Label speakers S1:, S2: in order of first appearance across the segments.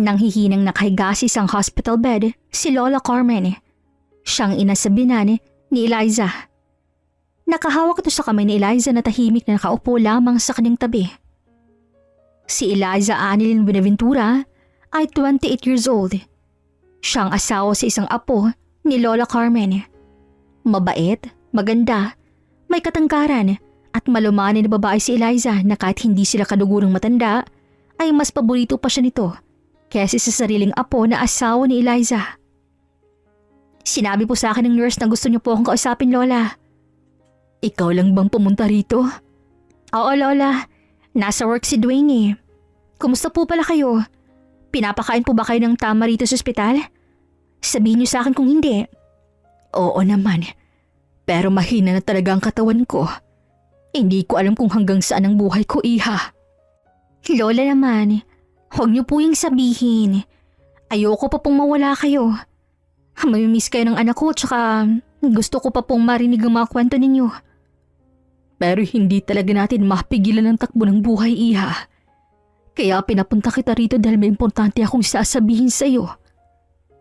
S1: Nanghihinang nakahiga sa isang hospital bed si Lola Carmen. Siyang ina sa binan ni Eliza. Nakahawak ito sa kamay ni Eliza na tahimik na nakaupo lamang sa kanyang tabi. Si Eliza Annalyn Buenaventura ay 28 years old. Siyang asawa sa isang apo ni Lola Carmen. Mabait, maganda, may katangkaran at malumanay na babae si Eliza na kahit hindi sila kadugurang matanda ay mas paborito pa siya nito kaysa sa sariling apo na asawa ni Eliza. Sinabi po sa akin ng nurse na gusto niyo po akong kausapin, Lola. Ikaw lang bang pumunta rito? Oo, Lola. Nasa work si Dwayne eh. Kumusta po pala kayo? Pinapakain po ba kayo ng tama rito sa ospital? Sabihin niyo sa akin kung hindi. Oo naman. Pero mahina na talaga ang katawan ko. Hindi ko alam kung hanggang saan ang buhay ko, iha. Lola naman, huwag niyo po yung sabihin. Ayoko pa pong mawala kayo. Mamimiss kayo ng anak ko tsaka gusto ko pa pong marinig ang mga kwento ninyo. Pero hindi talaga natin mapigilan ang takbo ng buhay, iha. Kaya pinapunta kita rito dahil may importante akong sasabihin sa iyo.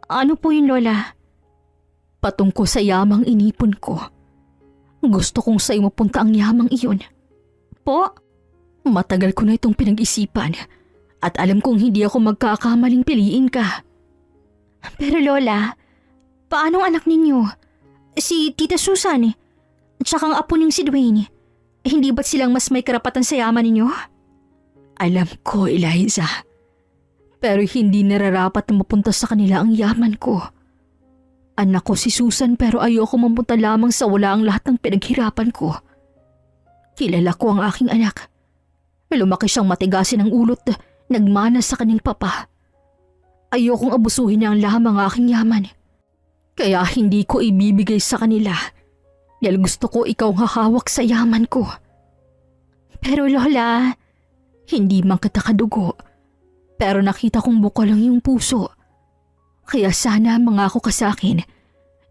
S1: Ano po yun, Lola? Patungkol sa yamang inipon ko. Gusto kong sa'yo mapunta ang yamang iyon. Po? Matagal ko na itong pinag-isipan at alam kong hindi ako magkakamaling piliin ka. Pero Lola, paano ang anak ninyo? Si Tita Susan at saka ang apo niyong si Dwayne. Hindi ba't silang mas may karapatan sa yaman ninyo? Alam ko, Eliza. Pero hindi nararapat na mapunta sa kanila ang yaman ko. Anak ko si Susan pero ayoko mapunta lamang sa wala ang lahat ng pinaghirapan ko. Kilala ko ang aking anak. Lumaki siyang matigasin ng ulot, nagmana sa kanyang papa. Ayokong abusuhin niya ang lamang aking yaman. Kaya hindi ko ibibigay sa kanila. Dahil gusto ko ikaw ang hahawak sa yaman ko. Pero Lola, hindi man kita kadugo. Pero nakita kong bukal lang yung puso. Kaya sana mangako ka sa akin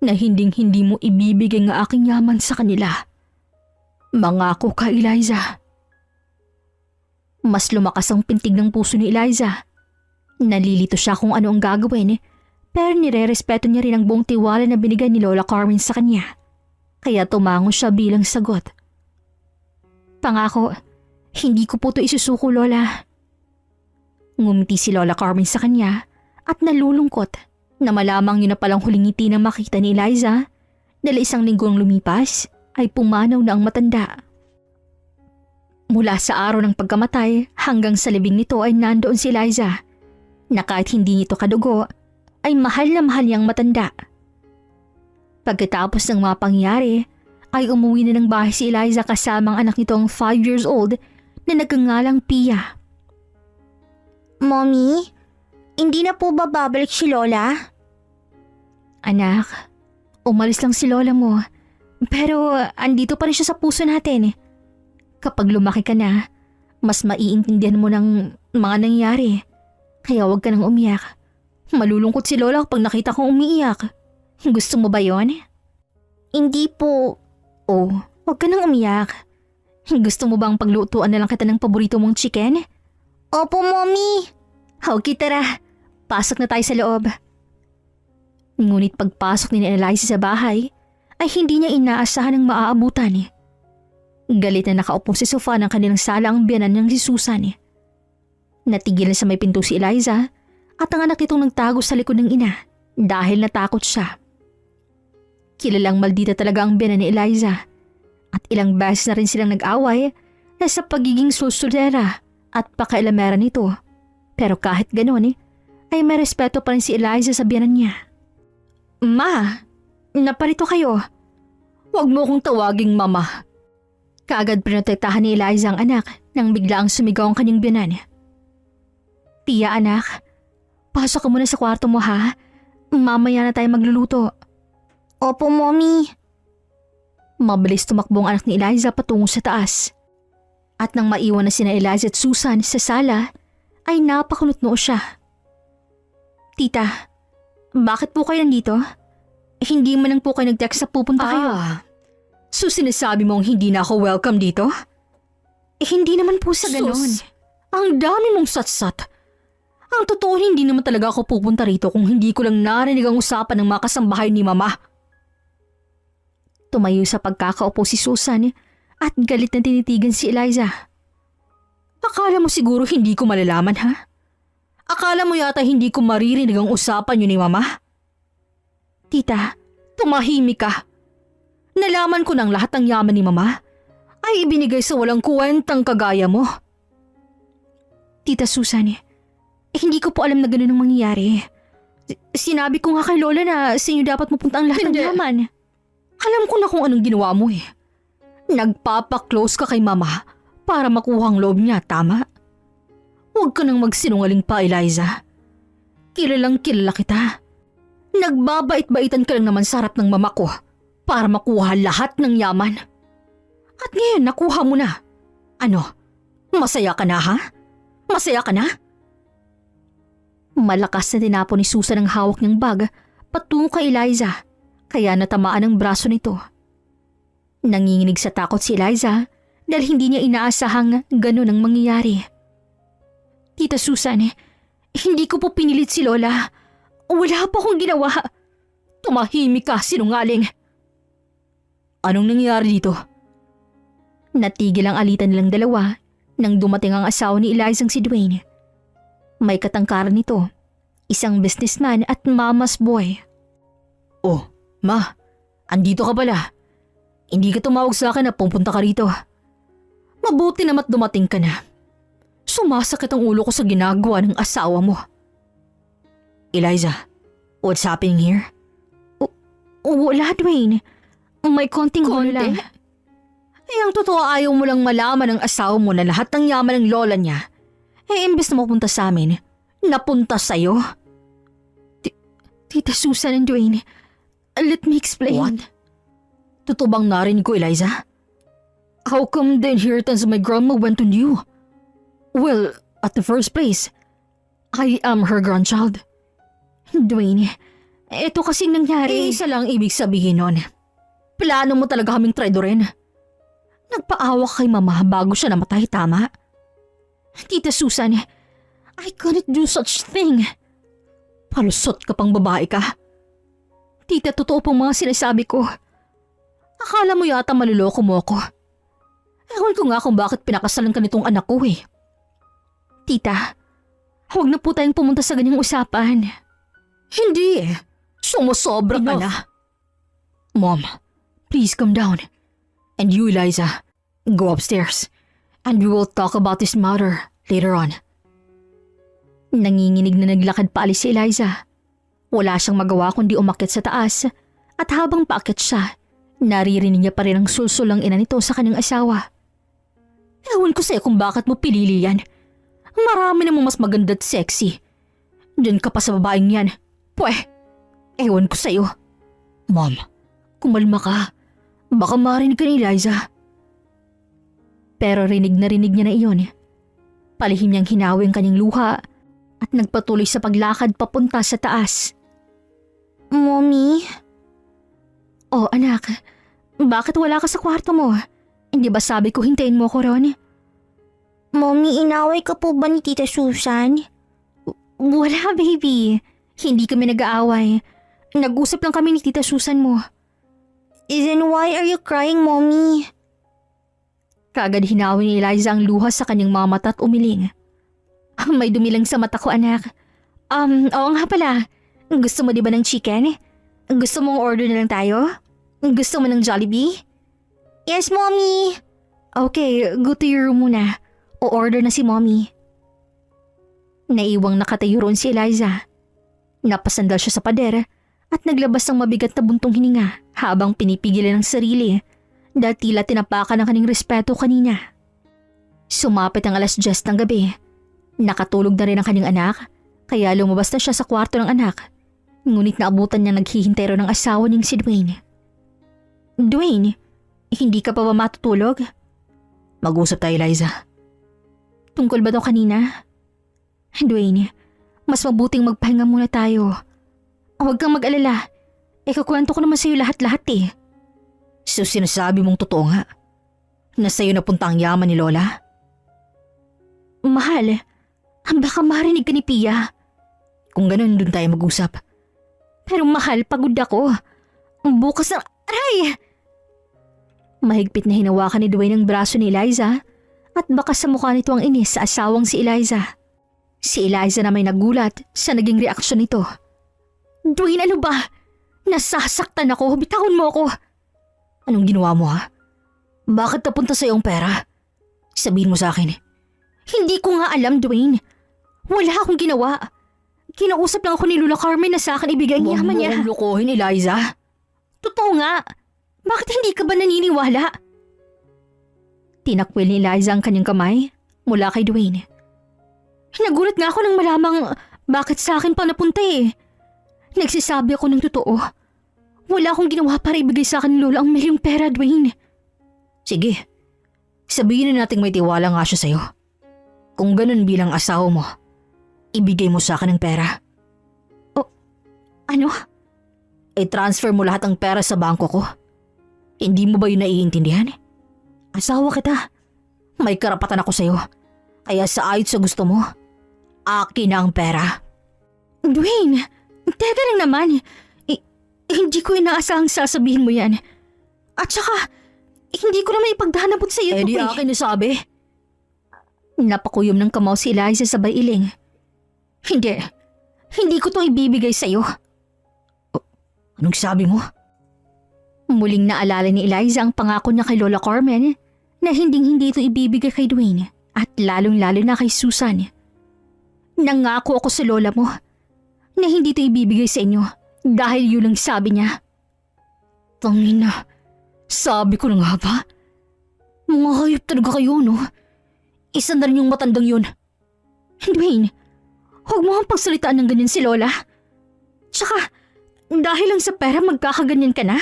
S1: na hinding-hindi mo ibibigay ang aking yaman sa kanila. Mangako ka, Eliza. Mas lumakas ang pintig ng puso ni Eliza. Nalilito siya kung ano ang gagawin, pero nire-respeto niya rin ang buong tiwala na binigay ni Lola Carmen sa kanya. Kaya tumango siya bilang sagot. Pangako, hindi ko po ito isusuko, Lola. Ngumiti si Lola Carmen sa kanya at nalulungkot na malamang yun na palang huling ngiti na makita ni Eliza dahil isang linggong lumipas ay pumanaw na ang matanda. Mula sa araw ng pagkamatay hanggang sa libing nito ay nandoon si Eliza na kahit hindi nito kadugo ay mahal na mahal niyang matanda. Pagkatapos ng mga pangyari ay umuwi na ng bahay si Eliza kasama ang anak nitong 5 years old na nagngangalang Pia. Mommy, hindi na po ba babalik si Lola? Anak, umalis lang si Lola mo pero andito pa rin siya sa puso natin. Kapag lumaki ka na, mas maiintindihan mo ng mga nangyari. Kaya huwag ka nang umiyak. Malulungkot si Lola kapag nakita kong umiiyak. Gusto mo ba yon? Hindi po. Oh, huwag ka nang umiyak. Gusto mo bang paglutuan na lang kita ng paborito mong chicken? Opo, Mommy. Okay, tara. Pasok na tayo sa loob. Ngunit pagpasok ni Eliza sa bahay, ay hindi niya inaasahan ng maaabutan. Galit na nakaupo sa sofa ng kanilang sala ang biyanan niyang si Susan. Natigil na sa may pinto si Eliza at ang anak itong nagtago sa likod ng ina dahil natakot siya. Kilalang maldita talaga ang biyanan ni Eliza at ilang beses na rin silang nag-away na sa pagiging susulera at pakailamera nito. Pero kahit gano'n ay may respeto pa rin si Eliza sa biyanan niya. Ma, naparito kayo. Huwag mo kong tawaging mama. Kaagad pinotektahan ni Eliza ang anak nang biglaang sumigaw ang kanyang biyanan. Pia, anak, pasok ka muna sa kwarto mo ha. Mamaya na tayo magluluto. Opo, Mommy. Mabilis tumakbo ang anak ni Eliza patungo sa taas. At nang maiwan na sina Eliza at Susan sa sala, ay napakunot-noo siya. Tita, bakit po kayo nandito? Hindi man lang po kayo nag-text na pupunta kayo. So sinasabi mong hindi na ako welcome dito? Hindi naman po sa ganon. Sus, ang dami mong satsat. Ang totoo, hindi naman talaga ako pupunta rito kung hindi ko lang narinig ang usapan ng mga kasambahay ni Mama. Tumayo sa pagkakaupo si Susan at galit na tinitigan si Eliza. Akala mo siguro hindi ko malalaman, ha? Akala mo yata hindi ko maririnig ang usapan niyo ni Mama? Tita, tumahimik ka. Nalaman ko ng lahat ng yaman ni Mama ay ibinigay sa walang kwentang kagaya mo. Tita Susan, hindi ko po alam na ganun ang mangyayari. Sinabi ko nga kay Lola na sa inyo dapat mapunta ang lahat ng yaman. Alam ko na kung anong ginawa mo eh. Nagpapaklose ka kay Mama para makuha ang loob niya, tama? Huwag ka nang magsinungaling pa, Eliza. Kilalang kilala kita. Nagbabait-baitan ka lang naman sa harap ng Mama ko para makuha lahat ng yaman. At ngayon nakuha mo na. Ano? Masaya ka na, ha? Masaya ka na? Malakas na tinapon ni Susan ang hawak niyang bag patungo kay Eliza, kaya natamaan ang braso nito. Nanginginig sa takot si Eliza dahil hindi niya inaasahang ganun ang mangyayari. Tita Susan, hindi ko po pinilit si Lola. Wala pa akong ginawa. Tumahimik ka, sinungaling. Anong nangyayari dito? Natigil ang alitan nilang dalawa nang dumating ang asawa ni Eliza si Dwayne. May katangkaran nito, isang businessman at mama's boy. Oh, Ma, andito ka pala. Hindi ka tumawag sa akin na pupunta ka rito. Mabuti namat dumating ka na. Sumasakit ang ulo ko sa ginagawa ng asawa mo. Eliza, what's happening here? Wala, Dwayne. May konting gulo lang. Ang totoo ayaw mo lang malaman ng asawa mo na lahat ng yaman ng lola niya. Imbes na mapunta sa amin, napunta sa'yo. Tita Susan and Dwayne, let me explain. What? Totoo bang narinig ko, Eliza? How come the inheritance of my grandma went on you? Well, at the first place, I am her grandchild. Dwayne, ito kasing nangyari. Isa lang ibig sabihin nun. Plano mo talaga kaming traidorin. Nagpaawa kay Mama bago siya namatay, tama? Tita Susan, I couldn't do such thing. Palusot ka pang babae ka. Tita, totoo pong mga sinasabi ko. Akala mo yata maluloko mo ako. Ewan ko nga kung bakit pinakasalan ka nitong anak ko eh. Tita, huwag na po tayong pumunta sa ganyang usapan. Hindi eh. Sumusobra ka na. Mom, please calm down. And you, Eliza, go upstairs. And we will talk about this matter later on. Nanginginig na naglakad paalis si Eliza. Wala siyang magawa kundi umakyat sa taas at habang paakyat siya, naririnig niya pa rin ang sulsulang ina nito sa kanyang asawa. Ewan ko sa'yo kung bakit mo pinili yan. Marami namang mas maganda at sexy. Diyan ka pa sa babaeng yan. Pweh, ewan ko sa'yo. Mom, kumalma ka. Baka marinig ka ni Eliza. Pero rinig niya na iyon. Palihim niyang hinawi ang kanyang luha at nagpatuloy sa paglakad papunta sa taas. Mommy? Oh anak, bakit wala ka sa kwarto mo? Hindi ba sabi ko hintayin mo ko ron? Mommy, inaway ka po ba ni Tita Susan? Wala baby, hindi kami nag-aaway. Nag-usap lang kami ni Tita Susan mo. Then why are you crying, Mommy? Kaagad hinawi ni Eliza ang luha sa kanyang mga mata at umiling. May dumilang sa mata ko, anak. Oo nga pala. Gusto mo di ba ng chicken? Gusto mong order na lang tayo? Gusto mo ng Jollibee? Yes, Mommy. Okay, go to your room muna. O-order na si Mommy. Naiwang nakatayo roon si Eliza. Napasandal siya sa pader at naglabas ng mabigat na buntong hininga habang pinipigilan ang sarili dahil tila tinapakan ng kanyang respeto kanina. Sumapit ang 10:00 ng gabi. Nakatulog na rin ang kanyang anak kaya lumabas na siya sa kwarto ng anak. Ngunit naabutan niya naghihintay rin ng asawa niyang si Dwayne. Dwayne, hindi ka pa ba matutulog? Mag-usap tayo, Eliza. Tungkol ba daw kanina? Dwayne, mas mabuting magpahinga muna tayo. Huwag kang mag-alala. Ikakwento ko naman sa'yo lahat-lahat eh. So sinasabi mong totoo nga? Na sa'yo napunta ang yaman ni Lola? Mahal, Baka marinig ka ni Pia.
S2: Kung ganun, dun tayo mag-usap.
S1: Pero mahal, pagod ako. Bukas na... Aray! Mahigpit na hinawakan ni Dwayne ang braso ni Eliza at baka sa mukha nito ang inis sa asawang si Eliza. Si Eliza na may nagulat sa naging reaksyon nito. Dwayne, ano ba? Nasasaktan ako. Bitawan mo ako.
S2: Anong ginawa mo ha? Bakit napunta sa'yo ang pera? Sabihin mo sa akin.
S1: Hindi ko nga alam, Dwayne. Wala akong ginawa. Kinausap lang ako ni Lola Carmen na sa akin ibigay ang yaman niya.
S2: Huwag mo akong lokohin, Eliza.
S1: Totoo nga. Bakit hindi ka ba naniniwala? Tinakwil ni Eliza ang kanyang kamay mula kay Dwayne. Nagulat nga ako nang malamang bakit sa akin pa napunta eh. Nagsasabi ako ng totoo. Wala akong ginawa para ibigay sa akin ni Lola ang milyong pera, Dwayne.
S2: Sige, sabihin na nating may tiwala nga siya sa'yo. Kung ganun bilang asawa mo, ibigay mo sa akin ang pera.
S1: O, ano?
S2: I-transfer mo lahat ng pera sa bangko ko. Hindi mo ba yun naiintindihan? Asawa kita. May karapatan ako sa'yo. Kaya sa ayot sa gusto mo, akin na ang pera.
S1: Dwayne, teka lang naman. Hindi ko inaasahang sasabihin mo yan. At saka, hindi ko naman ipagdahanapot sa iyo.
S2: Di akin nasabi.
S1: Napakuyom ng kamaw si Eliza sa bailing. Hindi ko to ibibigay sa iyo.
S2: Anong sabi mo?
S1: Muling naalala ni Eliza ang pangako niya kay Lola Carmen na hindi ito ibibigay kay Dwayne at lalong-lalo na kay Susan. Nangako ako sa lola mo na hindi ito ibibigay sa inyo dahil yun ang sabi niya.
S2: Tangina, sabi ko na nga ba? Mga hayop talaga kayo, no? Isa na rin yung matandang yun.
S1: Dwayne, huwag mo ang pagsalitaan ng ganyan si Lola. Tsaka, dahil lang sa pera magkakaganyan ka na?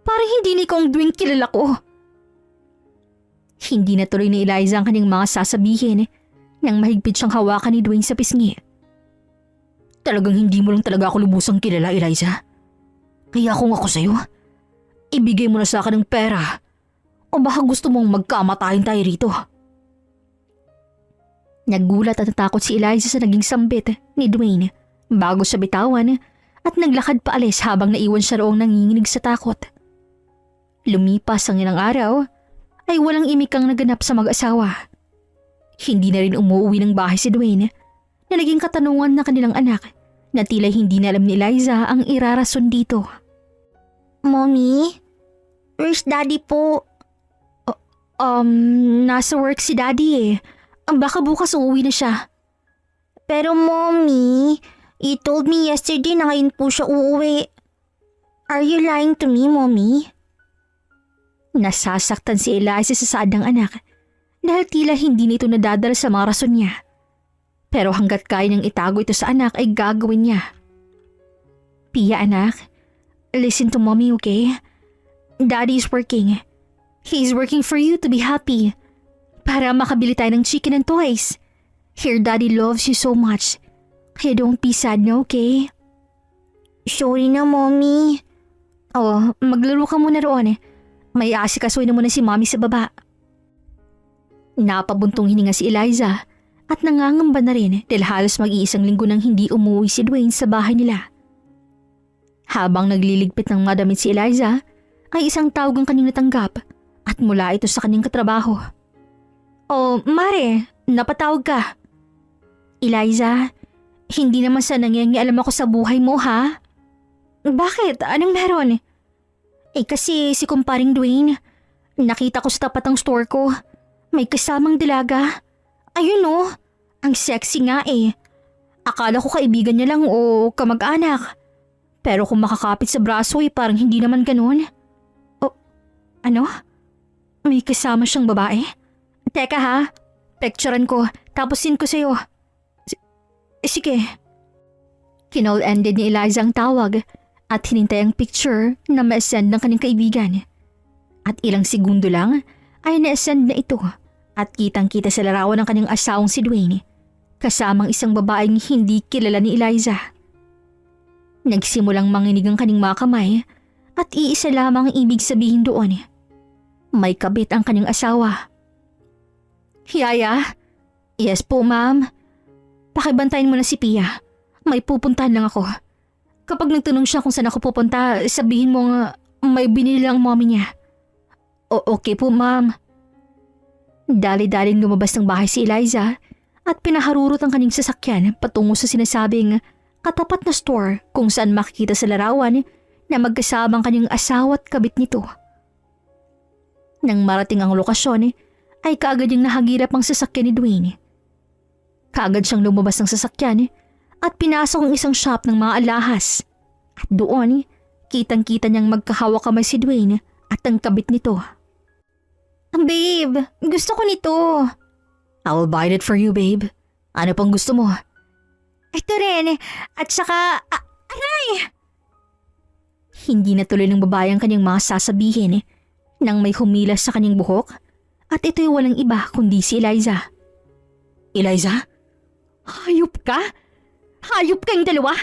S1: Parang hindi na ikaw ang Dwayne kilala ko. Hindi na tuloy ni Eliza ang kanyang mga sasabihin nang mahigpit siyang hawakan ni Dwayne sa pisngi.
S2: Talagang hindi mo lang talaga ako lubusang kilala, Eliza. Kaya kung ako sa'yo, ibigay mo na sa akin ang pera. O baka gusto mong magkamatayin tayo rito?
S1: Nagulat at natakot si Eliza sa naging sambit ni Dwayne bago siya bitawan at naglakad paalis habang naiwan siya roong nanginginig sa takot. Lumipas ang ilang araw ay walang imikang naganap sa mag-asawa. Hindi na rin umuwi ng bahay si Dwayne na naging katanungan ng kanilang anak na tila hindi na alam ni Eliza ang irarason dito. Mommy? Where's Daddy po? Nasa work si Daddy eh. Baka bukas uuwi na siya. Pero Mommy, you told me yesterday na ngayon po siya uuwi. Are you lying to me, Mommy? Nasasaktan si Eliza sa saad ng anak dahil tila hindi nito nadadala sa mga rason niya. Pero hanggat kaya niyang itago ito sa anak ay gagawin niya. Pia anak, listen to Mommy, okay? Daddy is working. He's working for you to be happy. Para makabili tayo ng chicken and toys. Here, Daddy loves you so much. Kaya don't be sad na, okay? Sorry na, Mommy. Oh, maglaro ka muna roon. May asikasuhin na muna si Mommy sa baba. Napabuntong hininga si Eliza at nangangamba na rin dahil halos mag-iisang linggo nang hindi umuwi si Dwayne sa bahay nila. Habang nagliligpit ng mga damit si Eliza, ay isang tawag ang kanyang natanggap at mula ito sa kanyang katrabaho. Oh, Mare, napatawag ka. Eliza, hindi naman sa nangyayang ako sa buhay mo, ha? Bakit? Anong meron? Kasi si kumparing Dwayne, nakita ko sa tapat ng store ko. May kasamang dilaga. Ayun oh, ang sexy nga eh. Akala ko kaibigan niya lang o kamag-anak. Pero kung makakapit sa braso parang hindi naman ganun. Oh, ano? May kasama siyang babae? Teka ha, picturean ko tapos send ko sa'yo. Sige. Kinall-ended ni Eliza ang tawag at hinintay ang picture na ma-send ng kanyang kaibigan. At ilang segundo lang ay na-send na ito at kitang-kita sa larawan ng kanyang asawang si Dwayne kasamang isang babaeng hindi kilala ni Eliza. Nagsimulang manginig ang kanyang mga kamay at iisa lamang ang ibig sabihin doon. May kabit ang kanyang asawa. Yaya, Yes po, ma'am. Pakibantayin mo na si Pia. May pupuntahan lang ako. Kapag nagtanong siya kung saan ako pupunta, sabihin mo nga may binili lang ang mommy niya. Okay po, ma'am. Dali-daling lumabas ng bahay si Eliza at pinaharurot ang kanyang sasakyan patungo sa sinasabing katapat na store kung saan makikita sa larawan na magkasama ang kanyang asawa at kabit nito. Nang marating ang lokasyon, ay kaagad niyang nahagilap ang sasakyan ni Dwayne. Kaagad siyang lumabas ng sasakyan at pinasok ang isang shop ng mga alahas. At doon, kitang-kita niyang magkahawak kamay si Dwayne at ang kabit nito. Babe, gusto ko nito.
S2: I'll buy it for you, babe. Ano pang gusto mo?
S1: Ito rin. At saka, aray! Hindi natuloy ng babae ang kanyang mga sasabihin nang may humilas sa kanyang buhok at ito'y walang iba kundi si Eliza.
S2: Eliza?
S1: Hayop ka? Hayop kayong dalawa?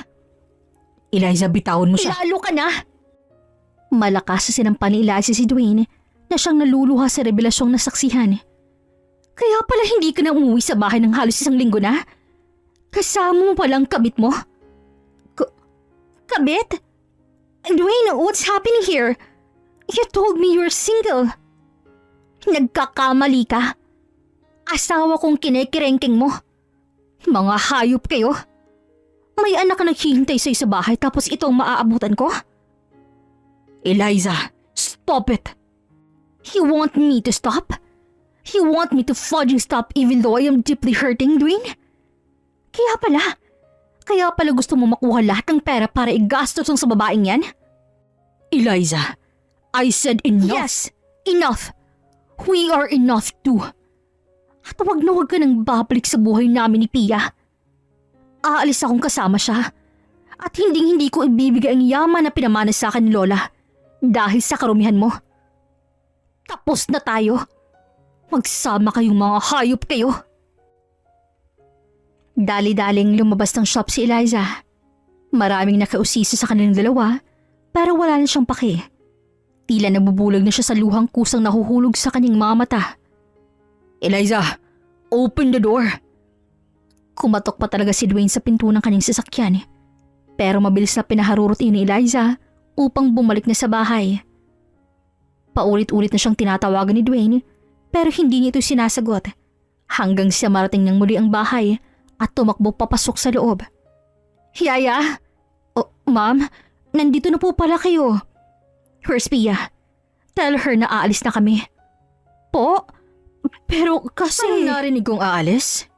S2: Eliza, bitawan mo siya.
S1: Lalo ka na! Malakas sa sinampa ni Eliza si Dwayne na siyang naluluha sa revelasyong nasaksihan. Kaya pala hindi ka na umuwi sa bahay ng halos 1 linggo na? Kasama mo palang kabit mo? Kabit? Dwayne, what's happening here? You told me you're single. Nagkakamali ka. Asawa kong kinikirengking mo. Mga hayop kayo. May anak na naghihintay sa bahay tapos ito ang maaabutan ko?
S2: Eliza, stop it!
S1: You want me to stop? You want me to fudging stop even though I am deeply hurting, Dwayne? Kaya pala gusto mo makuha lahat ng pera para igastos sa babaeng yan?
S2: Eliza, I said enough.
S1: Yes, enough. We are enough too. At wag na wag ka nang babalik sa buhay namin ni Pia. Aalis akong kasama siya. At hindi ko ibibigay ang yaman na pinamana sa akin ni Lola dahil sa karumihan mo. Tapos na tayo. Magsama kayong mga hayop kayo. Dali-daling lumabas ng shop si Eliza. Maraming nakausisa sa kanilang dalawa pero wala na siyang pake. Tila nabubulag na siya sa luhang kusang nahuhulog sa kanyang mga mata.
S2: Eliza, open the door.
S1: Kumatok pa talaga si Dwayne sa pinto ng kanyang sasakyan. Pero mabilis na pinaharurot iyon ni Eliza upang bumalik na sa bahay. Paulit-ulit na siyang tinatawagan ni Dwayne pero hindi niya ito sinasagot hanggang siya marating ng muli ang bahay at tumakbo papasok sa loob. Yaya? Oh, ma'am, nandito na po pala kayo. Where's Pia? Tell her na aalis na kami. Po? Pero kasi...
S2: Parang narinig kong aalis.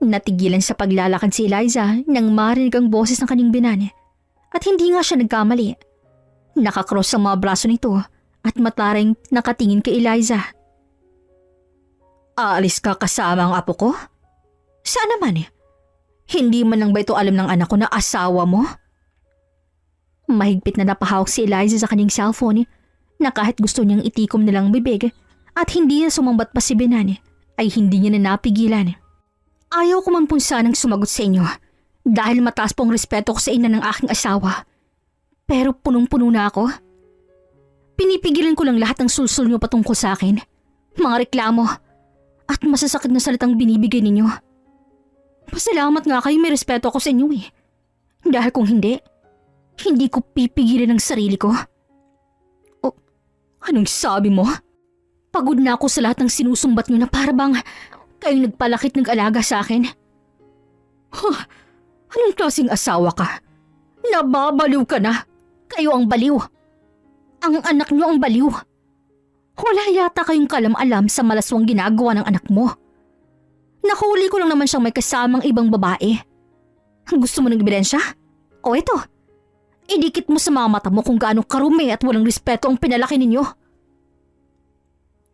S1: Natigilan sa paglalakad si Eliza nang marinig ang boses ng kanyang binan. At hindi nga siya nagkamali. Nakakross ang mga braso nito at mataring nakatingin kay Eliza.
S2: Aalis ka kasama ang apo ko?
S1: Saan naman?
S2: Hindi man lang ba ito alam ng anak ko na asawa mo?
S1: Mahigpit na napahawak si Eliza sa kanyang cellphone na kahit gusto niyang itikom na lang bibig at hindi na sumambat pa si Binan ay hindi niya na napigilan. Ayaw ko man po sanang sumagot sa inyo dahil mataas pong respeto ko sa ina ng aking asawa. Pero punong-puno na ako. Pinipigilan ko lang lahat ng sulsul niyo patungkol sa akin. Mga reklamo at masasakit na salitang binibigay ninyo. Pasalamat nga kayo may respeto ako sa inyo eh. Dahil kung hindi ko pipigilan ang sarili ko. O, anong sabi mo? Pagod na ako sa lahat ng sinusumbat niyo na para bang kayong nagpalakit nag-alaga sa akin. Huh, anong klaseng asawa ka? Nababaliw ka na. Kayo ang baliw. Ang anak niyo ang baliw. Wala yata kayong kalam-alam sa malaswang ginagawa ng anak mo. Nakahuli ko lang naman siyang may kasamang ibang babae. Gusto mo ng ebidensya? O ito, idikit mo sa mga mata mo kung gaano karumi at walang respeto ang pinalaki ninyo.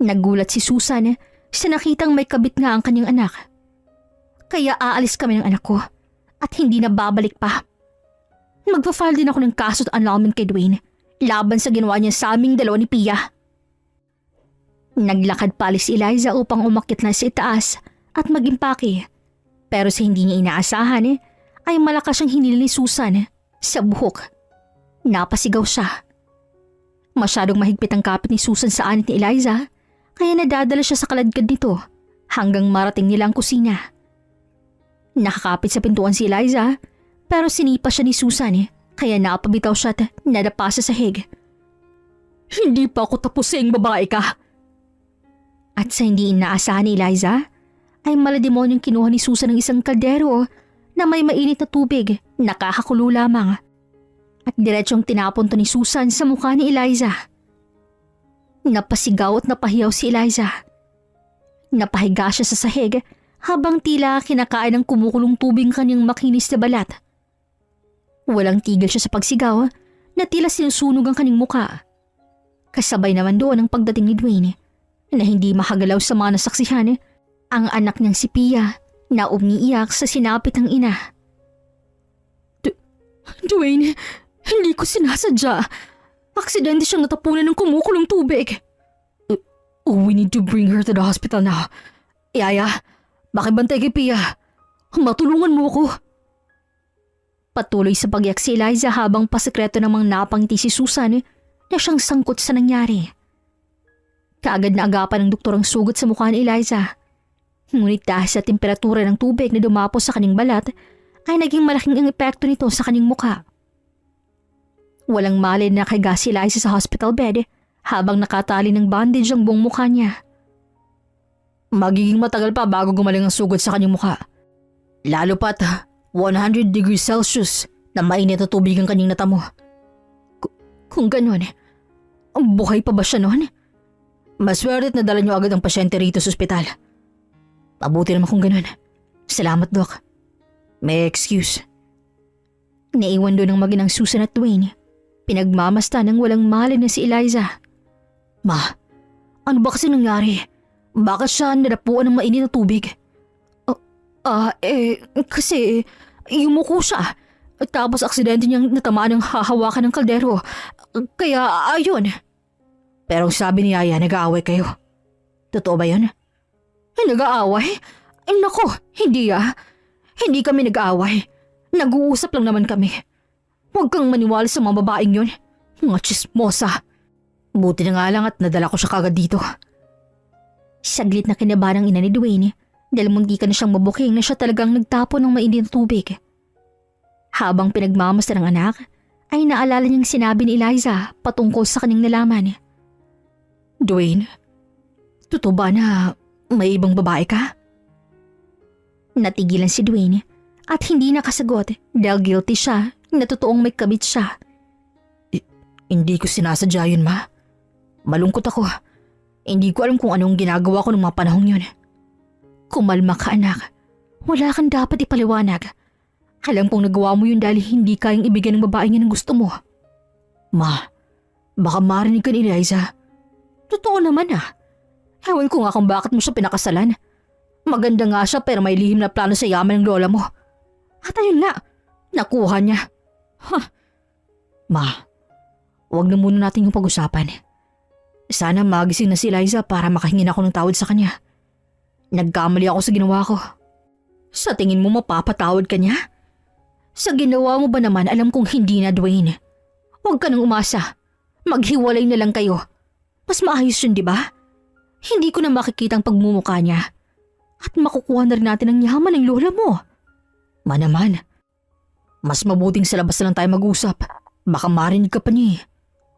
S1: Nagulat si Susan sa nakitang may kabit nga ang kanyang anak. Kaya aalis kami ng anak ko at hindi na babalik pa. Magpa-file din ako ng kaso at annulment kay Dwayne laban sa ginawa niya sa aming dalawa ni Pia. Naglakad pa si Eliza upang umakyat na sa itaas at mag-impake. Pero sa hindi niya inaasahan ay malakas siyang hinila ni Susan sa buhok. Napasigaw siya. Masyadong mahigpit ang kapit ni Susan sa anit ni Eliza kaya nadadala siya sa kaladkad nito hanggang marating nila ang kusina. Nakakapit sa pintuan si Eliza pero sinipa siya ni Susan kaya napabitaw siya at nadapa sa sahig. Hindi pa ako tapusing babae ka. At sa hindi inaasahan ni Eliza ay malademonyong kinuha ni Susan ng isang kaldero na may mainit na tubig, nakakakulo lamang. At diretsong tinapon to ni Susan sa mukha ni Eliza. Napasigaw at napahiyaw si Eliza. Napahiga siya sa sahig habang tila kinakain ng kumukulong tubig kanyang makinis na balat. Walang tigil siya sa pagsigaw na tila sinusunog ang kanyang mukha. Kasabay naman doon ang pagdating ni Dwayne na hindi makagalaw sa mga nasaksihan ang anak niyang si Pia na umiiyak sa sinapit ng ina. Dwayne, hindi ko sinasadya. Aksidente siyang natapunan ng kumukulong tubig. We need to bring her to the hospital now. Yaya, makibantay kay Pia. Matulungan mo ako. Patuloy sa pagyak si Eliza habang pasikreto namang napangiti si Susan na siyang sangkot sa nangyari. Kaagad na agapan ng doktor ang sugat sa mukha ni Eliza. Ngunit dahil sa temperatura ng tubig na dumapos sa kanyang balat, ay naging malaking ang epekto nito sa kanyang mukha. Walang malay na nakahiga si Eliza sa hospital bed habang nakatali ng bandage ang buong mukha niya. Magiging matagal pa bago gumaling ang sugat sa kanyang mukha. Lalo pat 100 degrees Celsius na mainit na tubig ang kanyang natamo. Kung ganun, buhay pa ba siya noon? Maswerte't nadala niyo agad ang pasyente rito sa ospital. Mabuti naman kung ganun. Salamat, Doc. May excuse. Naiwan doon ang maginang Susan at Dwayne. Pinagmamasta ng walang malay na si Eliza. Ma, ano ba kasi nangyari? Bakit siya nadapuan ng mainit na tubig? Kasi yumuko siya. Tapos aksidente niyang natamaan ng hahawakan ng kaldero. Kaya ayun. Pero sabi ni Yaya, nag-aaway kayo. Totoo ba yun? Nag-aaway? Nako, hindi Hindi kami nag-aaway. Nag-uusap lang naman kami. Huwag kang maniwala sa mga babaeng yun. Mga chismosa. Buti na nga lang at nadala ko siya kagad dito. Saglit na kinabahan ang ina ni Dwayne dahil munti ka na siyang mabuking na siya talagang nagtapon ng mainit na tubig. Habang pinagmamasta ng anak, ay naalala niyang sinabi ni Eliza patungkol sa kanyang nalaman. Dwayne, totoo ba na may ibang babae ka? Natigilan si Dwayne at hindi nakasagot dahil guilty siya na totoong may kabit siya. Hindi ko sinasadya yun, Ma. Malungkot ako. Hindi ko alam kung anong ginagawa ko ng mga panahong yun. Kumalma ka, anak. Wala kang dapat ipaliwanag. Alam kong nagawa mo yun dahil hindi kayang ibigay ng babaeng yan ang gusto mo. Ma, baka marinig ka ni Eliza. Totoo naman Ewan ko nga kung bakit mo siya pinakasalan. Maganda nga siya pero may lihim na plano sa yaman ng lola mo. At ayun nga, nakuha niya. Ma, wag na muna natin yung pag-usapan. Sana magising na si Eliza para makahingin ako ng tawad sa kanya. Nagkamali ako sa ginawa ko. Sa tingin mo mapapatawad ka niya? Sa ginawa mo ba naman alam kong hindi na, Dwayne? Huwag ka nang umasa. Maghiwalay na lang kayo. Mas maayos yun, di ba? Hindi ko na makikita ang pagmumukha niya. At makukuha na rin natin ang yaman ng lola mo. Naman. Mas mabuting sa labas na lang tayo mag-usap. Baka marinig ka pa niya.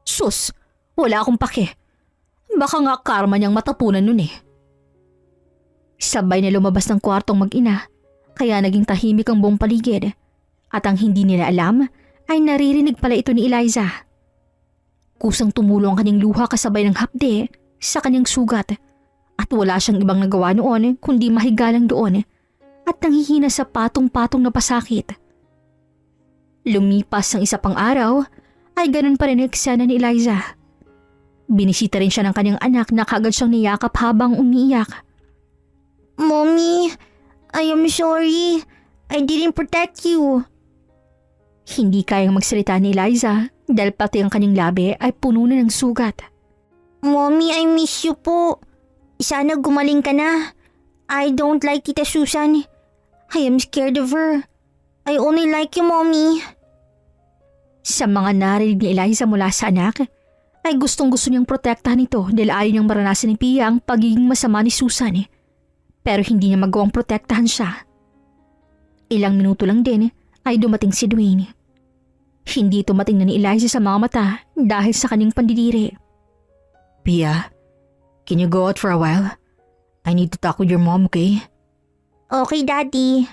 S1: Sus, wala akong pake. Baka nga karma niyang matapunan nun Sabay na lumabas ng kwartong mag-ina, kaya naging tahimik ang buong paligid. At ang hindi nila alam ay naririnig pala ito ni Eliza. Kusang tumulo ang kanyang luha kasabay ng hapde sa kanyang sugat at wala siyang ibang nagawa noon kundi mahiga lang doon at nanghihina sa patong-patong na pasakit. Lumipas ang isa pang araw ay ganun pa rin ang eksena ni Eliza. Binisita rin siya ng kanyang anak na kagad siyang niyakap habang umiiyak. Mommy, I am sorry. I didn't protect you. Hindi kayang magsalita ni Eliza dahil pati ang kanyang labi ay puno na ng sugat. Mommy, I miss you po. Sana gumaling ka na. I don't like Tita Susan. I am scared of her. I only like you, Mommy. Sa mga narinig ni Eliza mula sa anak, ay gustong-gusto niyang protektahan ito dahil ayaw niyang maranasan ni Pia ang pagiging masama ni Susan. pero hindi niya magawang protektahan siya. Ilang minuto lang din ay dumating si Dwayne. Hindi tumating na ni Eliza sa mga mata dahil sa kanyang pandidiri.
S2: Pia, can you go out for a while? I need to talk with your mom, okay?
S1: Okay, Daddy.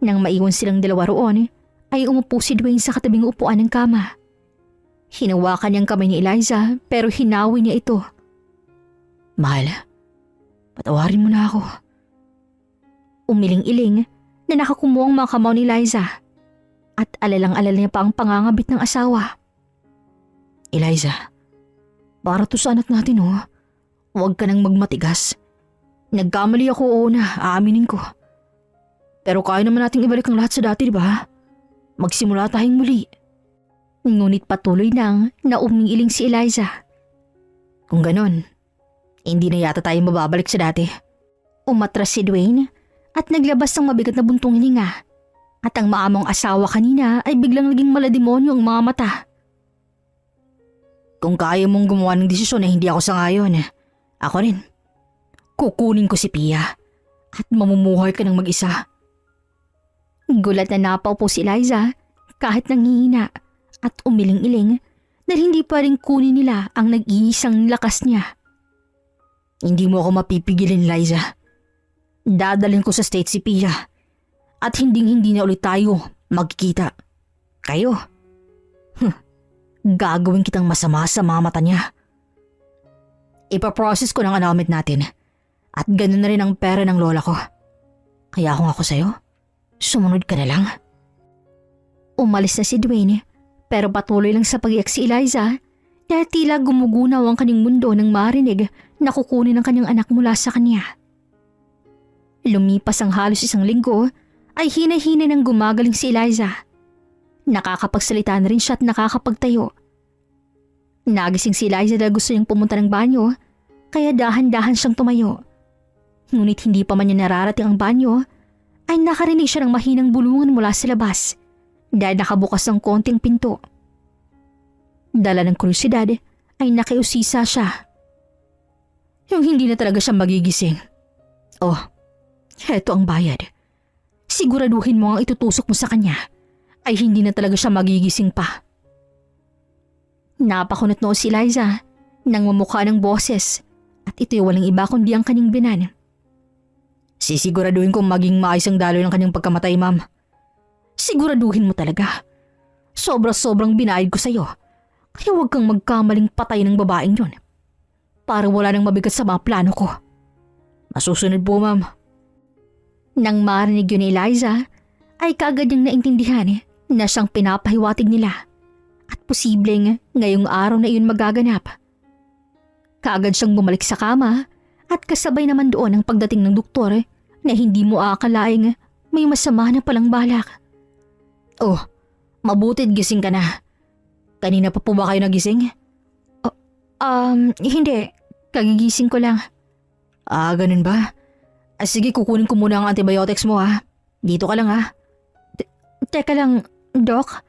S1: Nang maiwan silang dalawa roon, ay umupo si Dwayne sa katabing upuan ng kama. Hinawakan niyang kamay ni Eliza pero hinawi niya ito.
S2: Mahal, patawarin mo na ako.
S1: Umiling-iling na nakakumuha ang mga kamao ni Eliza at alalang-alala niya pa ang pangangabit ng asawa.
S2: Eliza, para to sa anak natin oh. Huwag ka nang magmatigas. Nagkamali ako, oo na, aaminin ko. Pero kaya naman nating ibalik ang lahat sa dati, di ba? Magsimula tayong muli.
S1: Ngunit patuloy nang na umiiling si Eliza.
S2: Kung ganon, hindi na yata tayo mababalik sa dati.
S1: Umatras si Dwayne at naglabas ng mabigat na buntong hininga. At ang maamong asawa kanina ay biglang naging malademonyo ang mga mata.
S2: Kung kaya mong gumawa ng desisyon na hindi ako sangayon, ako rin. Kukunin ko si Pia at mamumuhay ka ng mag-isa.
S1: Gulat na napaupo si Eliza kahit nanghihina at umiling-iling dahil hindi pa rin kunin nila ang nag-iisang lakas niya.
S2: Hindi mo ako mapipigilin, Eliza. Dadalhin ko sa state si Pia at hindi na ulit tayo magkikita. Kayo. Gagawin kitang masama sa mga mata niya. Ipaprocess ko ng annulment natin at ganun na rin ang pera ng lola ko. Kaya kung ako sa'yo, sumunod ka na lang.
S1: Umalis na si Dwayne pero patuloy lang sa pag-iyak si Eliza dahil tila gumugunaw ang kanyang mundo nang marinig na kukunin ang kanyang anak mula sa kanya. Lumipas ang halos isang linggo ay hinay-hinay nang gumagaling si Eliza. Nakakapagsalita na rin siya at nakakapagtayo. Nagising si Eliza dahil gusto niyang pumunta ng banyo kaya dahan-dahan siyang tumayo. Ngunit hindi pa man niya nararating ang banyo ay nakarinig siya ng mahinang bulungan mula sa labas dahil nakabukas ng konting pinto. Dala ng kuryosidad ay nakiusisa siya.
S2: Yung hindi na talaga siya magigising. Oh, heto ang bayad. Siguraduhin mo ang itutusok mo sa kanya ay hindi na talaga siya magigising pa.
S1: Napakunot noo si Eliza nang mamukha ng boses at ito'y walang iba kundi ang kanyang binan.
S2: Sisiguraduhin kong maging maayos ang daloy ng kanyang pagkamatay, ma'am. Siguraduhin mo talaga. Sobra-sobrang binayad ko sa'yo. Kaya huwag kang magkamaling patay ng babaeng yun. Para wala nang mabigat sa mga plano ko. Masusunod po, ma'am.
S1: Nang marinig yun ni Eliza, ay kaagad niyang naintindihan na siyang pinapahiwatig nila. At posibleng ngayong araw na iyon magaganap. Kaagad siyang bumalik sa kama at kasabay naman doon ang pagdating ng doktor na hindi mo aakalaing may masama na palang balak.
S2: Oh, mabuti't gising ka na. Kanina pa po ba kayo nagising?
S1: Hindi. Kagigising ko lang.
S2: Ganun ba? Sige, kukunin ko muna ang antibiotics mo ha. Dito ka lang ha.
S1: Teka lang, Doc.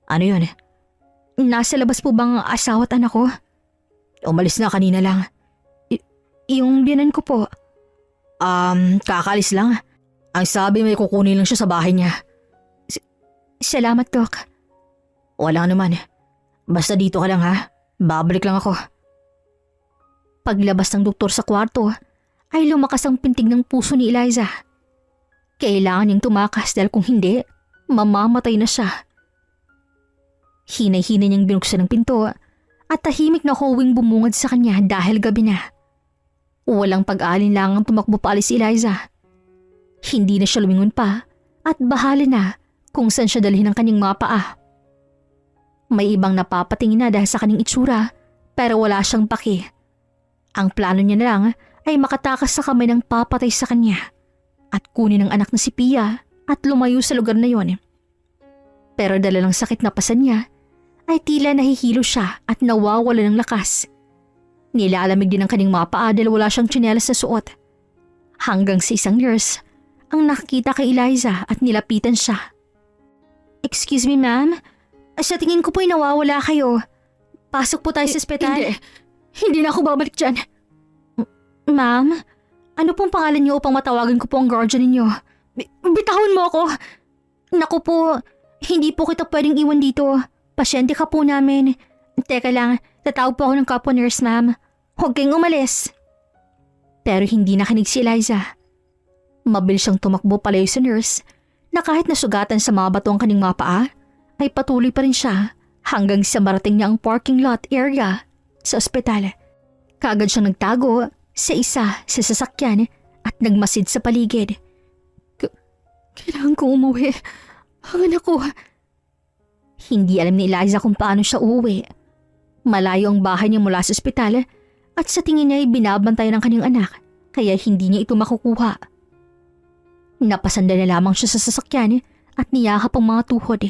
S2: Ano yun?
S1: Nasa labas po bang asawa at anak ko?
S2: Umalis na kanina lang.
S1: Yung biyanan ko po.
S2: Kakalis lang. Ang sabi may kukunin lang siya sa bahay niya.
S1: Salamat, Doc.
S2: Wala naman. Basta dito ka lang ha. Babalik lang ako.
S1: Paglabas ng doktor sa kwarto, ay lumakas ang pintig ng puso ni Eliza. Kailangan niyang tumakas dahil kung hindi, mamamatay na siya. Hinay-hinay niyang binuksan ng pinto at tahimik na huwing bumungad sa kanya dahil gabi na. Walang pag-alinlangang tumakbo pa alis si Eliza. Hindi na siya lumingon pa at bahala na kung saan siya dalhin ang kanyang mga paa. May ibang napapatingin na dahil sa kanyang itsura pero wala siyang paki. Ang plano niya na lang ay makatakas sa kamay ng papatay sa kanya at kunin ang anak na si Pia at lumayo sa lugar na yon. Pero dala ng sakit na pasan niya ay tila nahihilo siya at nawawala ng lakas. Nilalamig din ang kanyang mga paa dahil wala siyang tsinelas na suot. Hanggang sa isang nurse ang nakakita kay Eliza at nilapitan siya. Excuse me, ma'am. Sa tingin ko po'y nawawala kayo. Pasok po tayo sa ospital.
S2: Hindi na ako babalik dyan.
S1: Ma'am, Ano pong pangalan niyo upang matawagan ko po ang guardian ninyo? Bitahon mo ako! Naku po, hindi po kita pwedeng iwan dito. Pasyente ka po namin. Teka lang, tatawag po ako ng kapwa nurse, ma'am. Huwag kayong umalis. Pero hindi nakinig si Eliza. Mabilis siyang tumakbo palayo sa nurse na kahit nasugatan sa mga bato ang kanyang mga paa, ay patuloy pa rin siya hanggang sa marating niya ang parking lot area sa ospital. Kaagad siyang nagtago sa isa sa sasakyan at nagmasid sa paligid. Kailangan kong umuwi. Ang anak ko. Hindi alam ni Eliza kung paano siya uuwi. Malayo ang bahay niya mula sa ospital at sa tingin niya ay binabantay ng kanyang anak kaya hindi niya ito makukuha. Napasanda na lamang siya sa sasakyan at niyakap ang mga tuhod.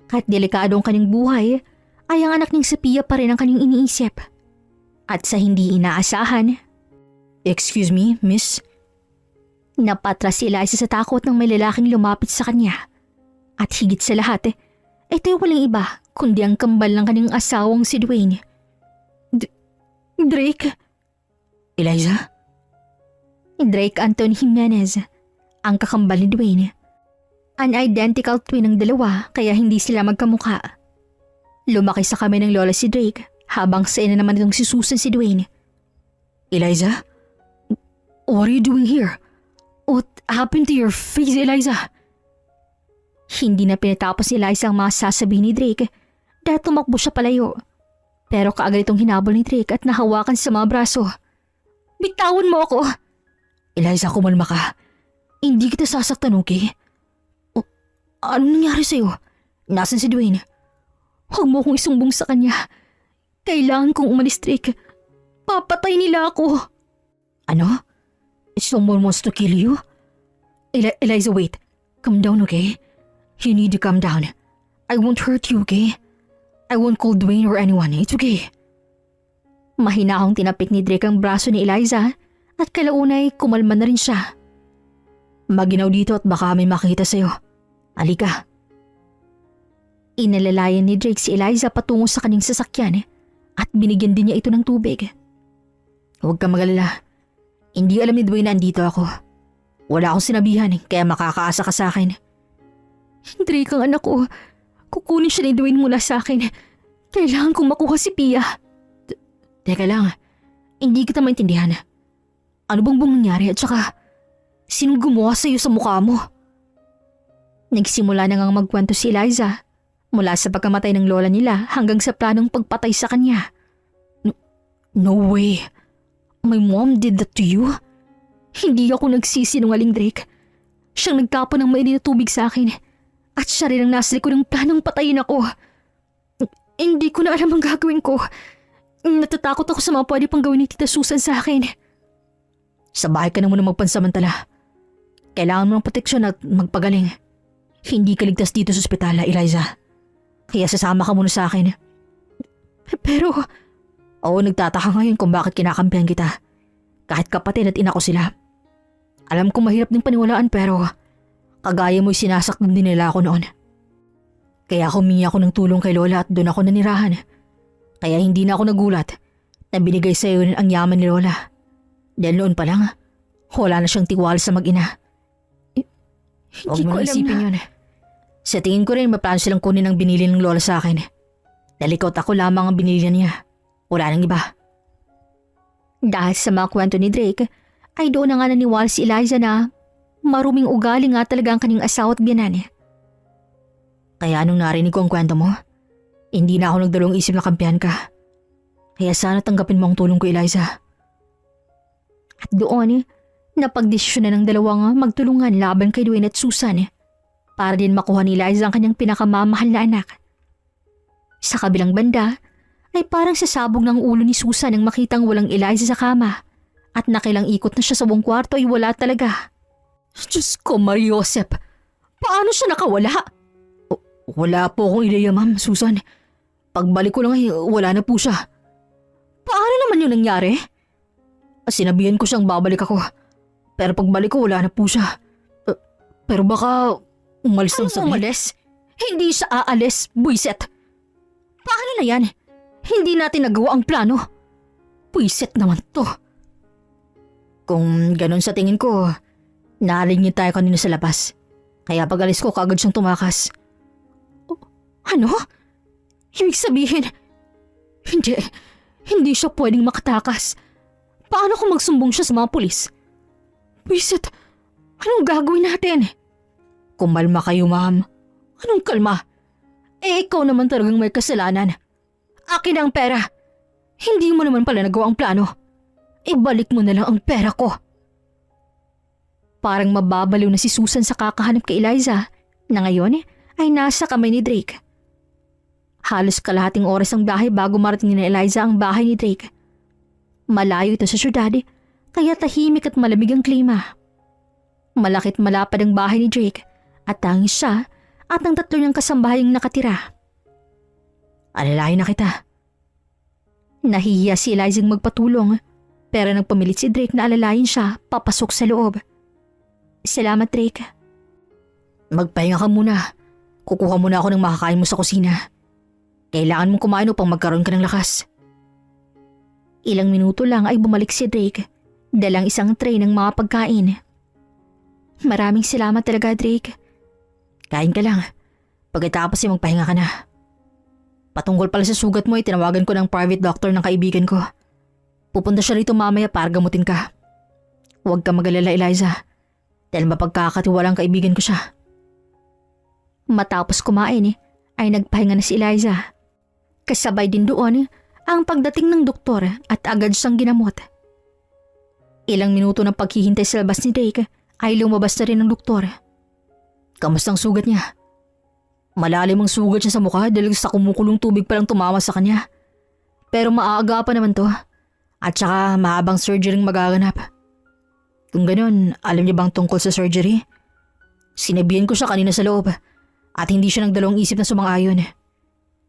S1: Kahit delikado ang kanyang buhay, ay ang anak niyang si Pia pa rin ang kanyang iniisip. At sa hindi inaasahan,
S2: Excuse me, miss?
S1: napatras si Eliza sa takot ng may lalaking lumapit sa kanya. At higit sa lahat, ito ay walang iba kundi ang kambal ng kanyang asawang si Dwayne. Drake?
S2: Eliza?
S1: Drake Anton Jimenez, ang kakambal ni Dwayne. An identical twin ng dalawa kaya hindi sila magkamukha. Lumaki sa kami ng lola si Drake habang sa ina naman itong si Susan si Dwayne.
S2: Eliza? What are you doing here? What happened to your face, Eliza?
S1: Hindi na pinatapos ni Eliza ang mga sasabihin ni Drake dahil tumakbo siya palayo. Pero kaagad itong hinabol ni Drake at nahawakan sa mga braso. Bitawan mo ako!
S2: Eliza, kumalma ka. Hindi kita sasaktan, okay? Anong nangyari sa'yo? Nasaan si Dwayne?
S1: Huwag mo akong isumbong sa kanya. Kailangan kong umalis, Drake. Papatay nila ako.
S2: Ano? Someone wants to kill you? Eliza, wait. Calm down, okay? You need to calm down. I won't hurt you, okay? I won't call Dwayne or anyone. It's okay.
S1: Mahinahong tinapik ni Drake ang braso ni Eliza at kalaunay kumalma na rin siya.
S2: Maginaw dito at baka may makita sa'yo. Halika.
S1: Inalalayan ni Drake si Eliza patungo sa kanyang sasakyan at binigyan din niya ito ng tubig.
S2: Huwag kang magalala. Hindi alam ni Dwayne na andito ako. Wala akong sinabihan kaya makakaasa ka sa akin.
S1: Drake, ang anak ko. Kukunin siya ni Dwayne mula sa akin. Kailangan kong makuha si Pia.
S2: Teka lang. Hindi kita maintindihan. Ano bang nangyari at saka sinong gumawa sa'yo sa mukha mo?
S1: Nagsimula na ngang magkwento si Eliza mula sa pagkamatay ng lola nila hanggang sa planong pagpatay sa kanya.
S2: No way. My mom did that to you?
S1: Hindi ako nagsisinungaling, Drake. Siyang nagtapon ng mainit na tubig sa akin at siya rin ang nasa likod ng planong patayin ako. Hindi ko na alam ang gagawin ko. Natatakot ako sa mga pwede pang gawin ni Tita Susan sa akin.
S2: Sa bahay ka na muna magpansamantala. Kailangan mo ng proteksyon at magpagaling. Hindi ka ligtas dito sa ospital, Eliza. Kaya sasama ka muna sa akin.
S1: Pero...
S2: Oo, nagtataka ngayon kung bakit kinakampihan kita. Kahit kapatid at ina ko sila. Alam kong mahirap din paniwalaan pero kagaya mo'y sinasaktan din nila ako noon. Kaya humingi ako ng tulong kay Lola at doon ako nanirahan. Kaya hindi na ako nagulat na binigay sa iyo ang yaman ni Lola. Dahil noon pa lang, wala na siyang tiwala sa mag-ina.
S1: Hindi ko alam
S2: isipin
S1: na.
S2: yun. Sa tingin ko rin maplano silang kunin ang binili ng Lola sa akin. Dalikot ako lamang ang binili niya. Wala nang iba.
S1: Dahil sa mga kwento ni Drake, ay doon na nga naniwala si Eliza na maruming ugali nga talaga ang kanyang asawa at biyanan.
S2: Kaya nung narinig ko ang kwento mo, hindi na ako nagdalawang isip na kampihan ka. Kaya sana tanggapin mo ang tulong ko, Eliza.
S1: At doon, napagdesisyon na ng dalawang magtulungan laban kay Dwayne at Susan para din makuha ni Eliza ang kanyang pinakamamahal na anak. Sa kabilang banda, ay parang sasabog ng ulo ni Susan nang makitang walang Eliza sa kama at nakilang ikot na siya sa buong kwarto ay wala talaga.
S2: Diyos ko, Mariosep! Paano siya nakawala? Wala po akong ideya, Ma'am Susan. Pagbalik ko lang ay wala na po siya. Paano naman yun nangyari? Sinabihan ko siyang babalik ako. Pero pagbalik ko wala na po siya. Pero baka umalis lang sa
S1: umalis? Hindi siya aalis, buiset. Paano na yan? Hindi natin nagawa ang plano. Buiset naman to.
S2: Kung ganun sa tingin ko, narinig tayo kanina sa labas. Kaya pag alis ko, kaagad siyang tumakas.
S1: Ano? Ibig sabihin, hindi siya pwedeng makatakas. Paano kung magsumbong siya sa mga pulis? Wisit, anong gagawin natin?
S2: Kumalma kayo, ma'am.
S1: Anong kalma? Ikaw naman talagang may kasalanan. Akin na ang pera. Hindi mo naman pala nagawa ang plano. Ibalik mo na lang ang pera ko. Parang mababaliw na si Susan sa kakahanap kay Eliza na ngayon ay nasa kamay ni Drake. Halos kalahating oras ang biyahe bago marating ni Eliza ang bahay ni Drake. Malayo ito sa syudad kaya tahimik at malamig ang klima. Malakit malapad ang bahay ni Drake at tanging siya at ang tatlo niyang kasambahay ang nakatira.
S2: Alalahin na kita.
S1: Nahihiya si Eliza magpatulong pero nagpamilit si Drake na alalayin siya papasok sa loob. Salamat, Drake.
S2: Magpahinga ka muna. Kukuha muna ako ng makakain mo sa kusina. Kailangan mong kumain upang magkaroon ka ng lakas.
S1: Ilang minuto lang ay bumalik si Drake, dalang isang tray ng mga pagkain. Maraming salamat talaga, Drake.
S2: Kain ka lang. Pagkatapos ay magpahinga ka na. Patungkol pala sa sugat mo ay tinawagan ko ng private doctor ng kaibigan ko. Pupunta siya rito mamaya para gamutin ka. Huwag ka mag-alala, Eliza. Dahil mapagkakatiwalang kaibigan ko siya.
S1: Matapos kumain ay nagpahinga na si Eliza. Kasabay din doon ang pagdating ng doktor at agad siyang ginamot. Ilang minuto ng paghihintay sa labas ni Drake ay lumabas na rin ang doktor.
S2: Kamusta ang sugat niya? Malalim ang sugat niya sa mukha dahil sa kumukulong tubig palang tumama sa kanya. Pero maaga pa naman to. At saka mahabang surgery ang magaganap. Kung ganun, alam niya bang tungkol sa surgery? Sinabihan ko siya kanina sa loob at hindi siya nagdalawang isip na sumang-ayon.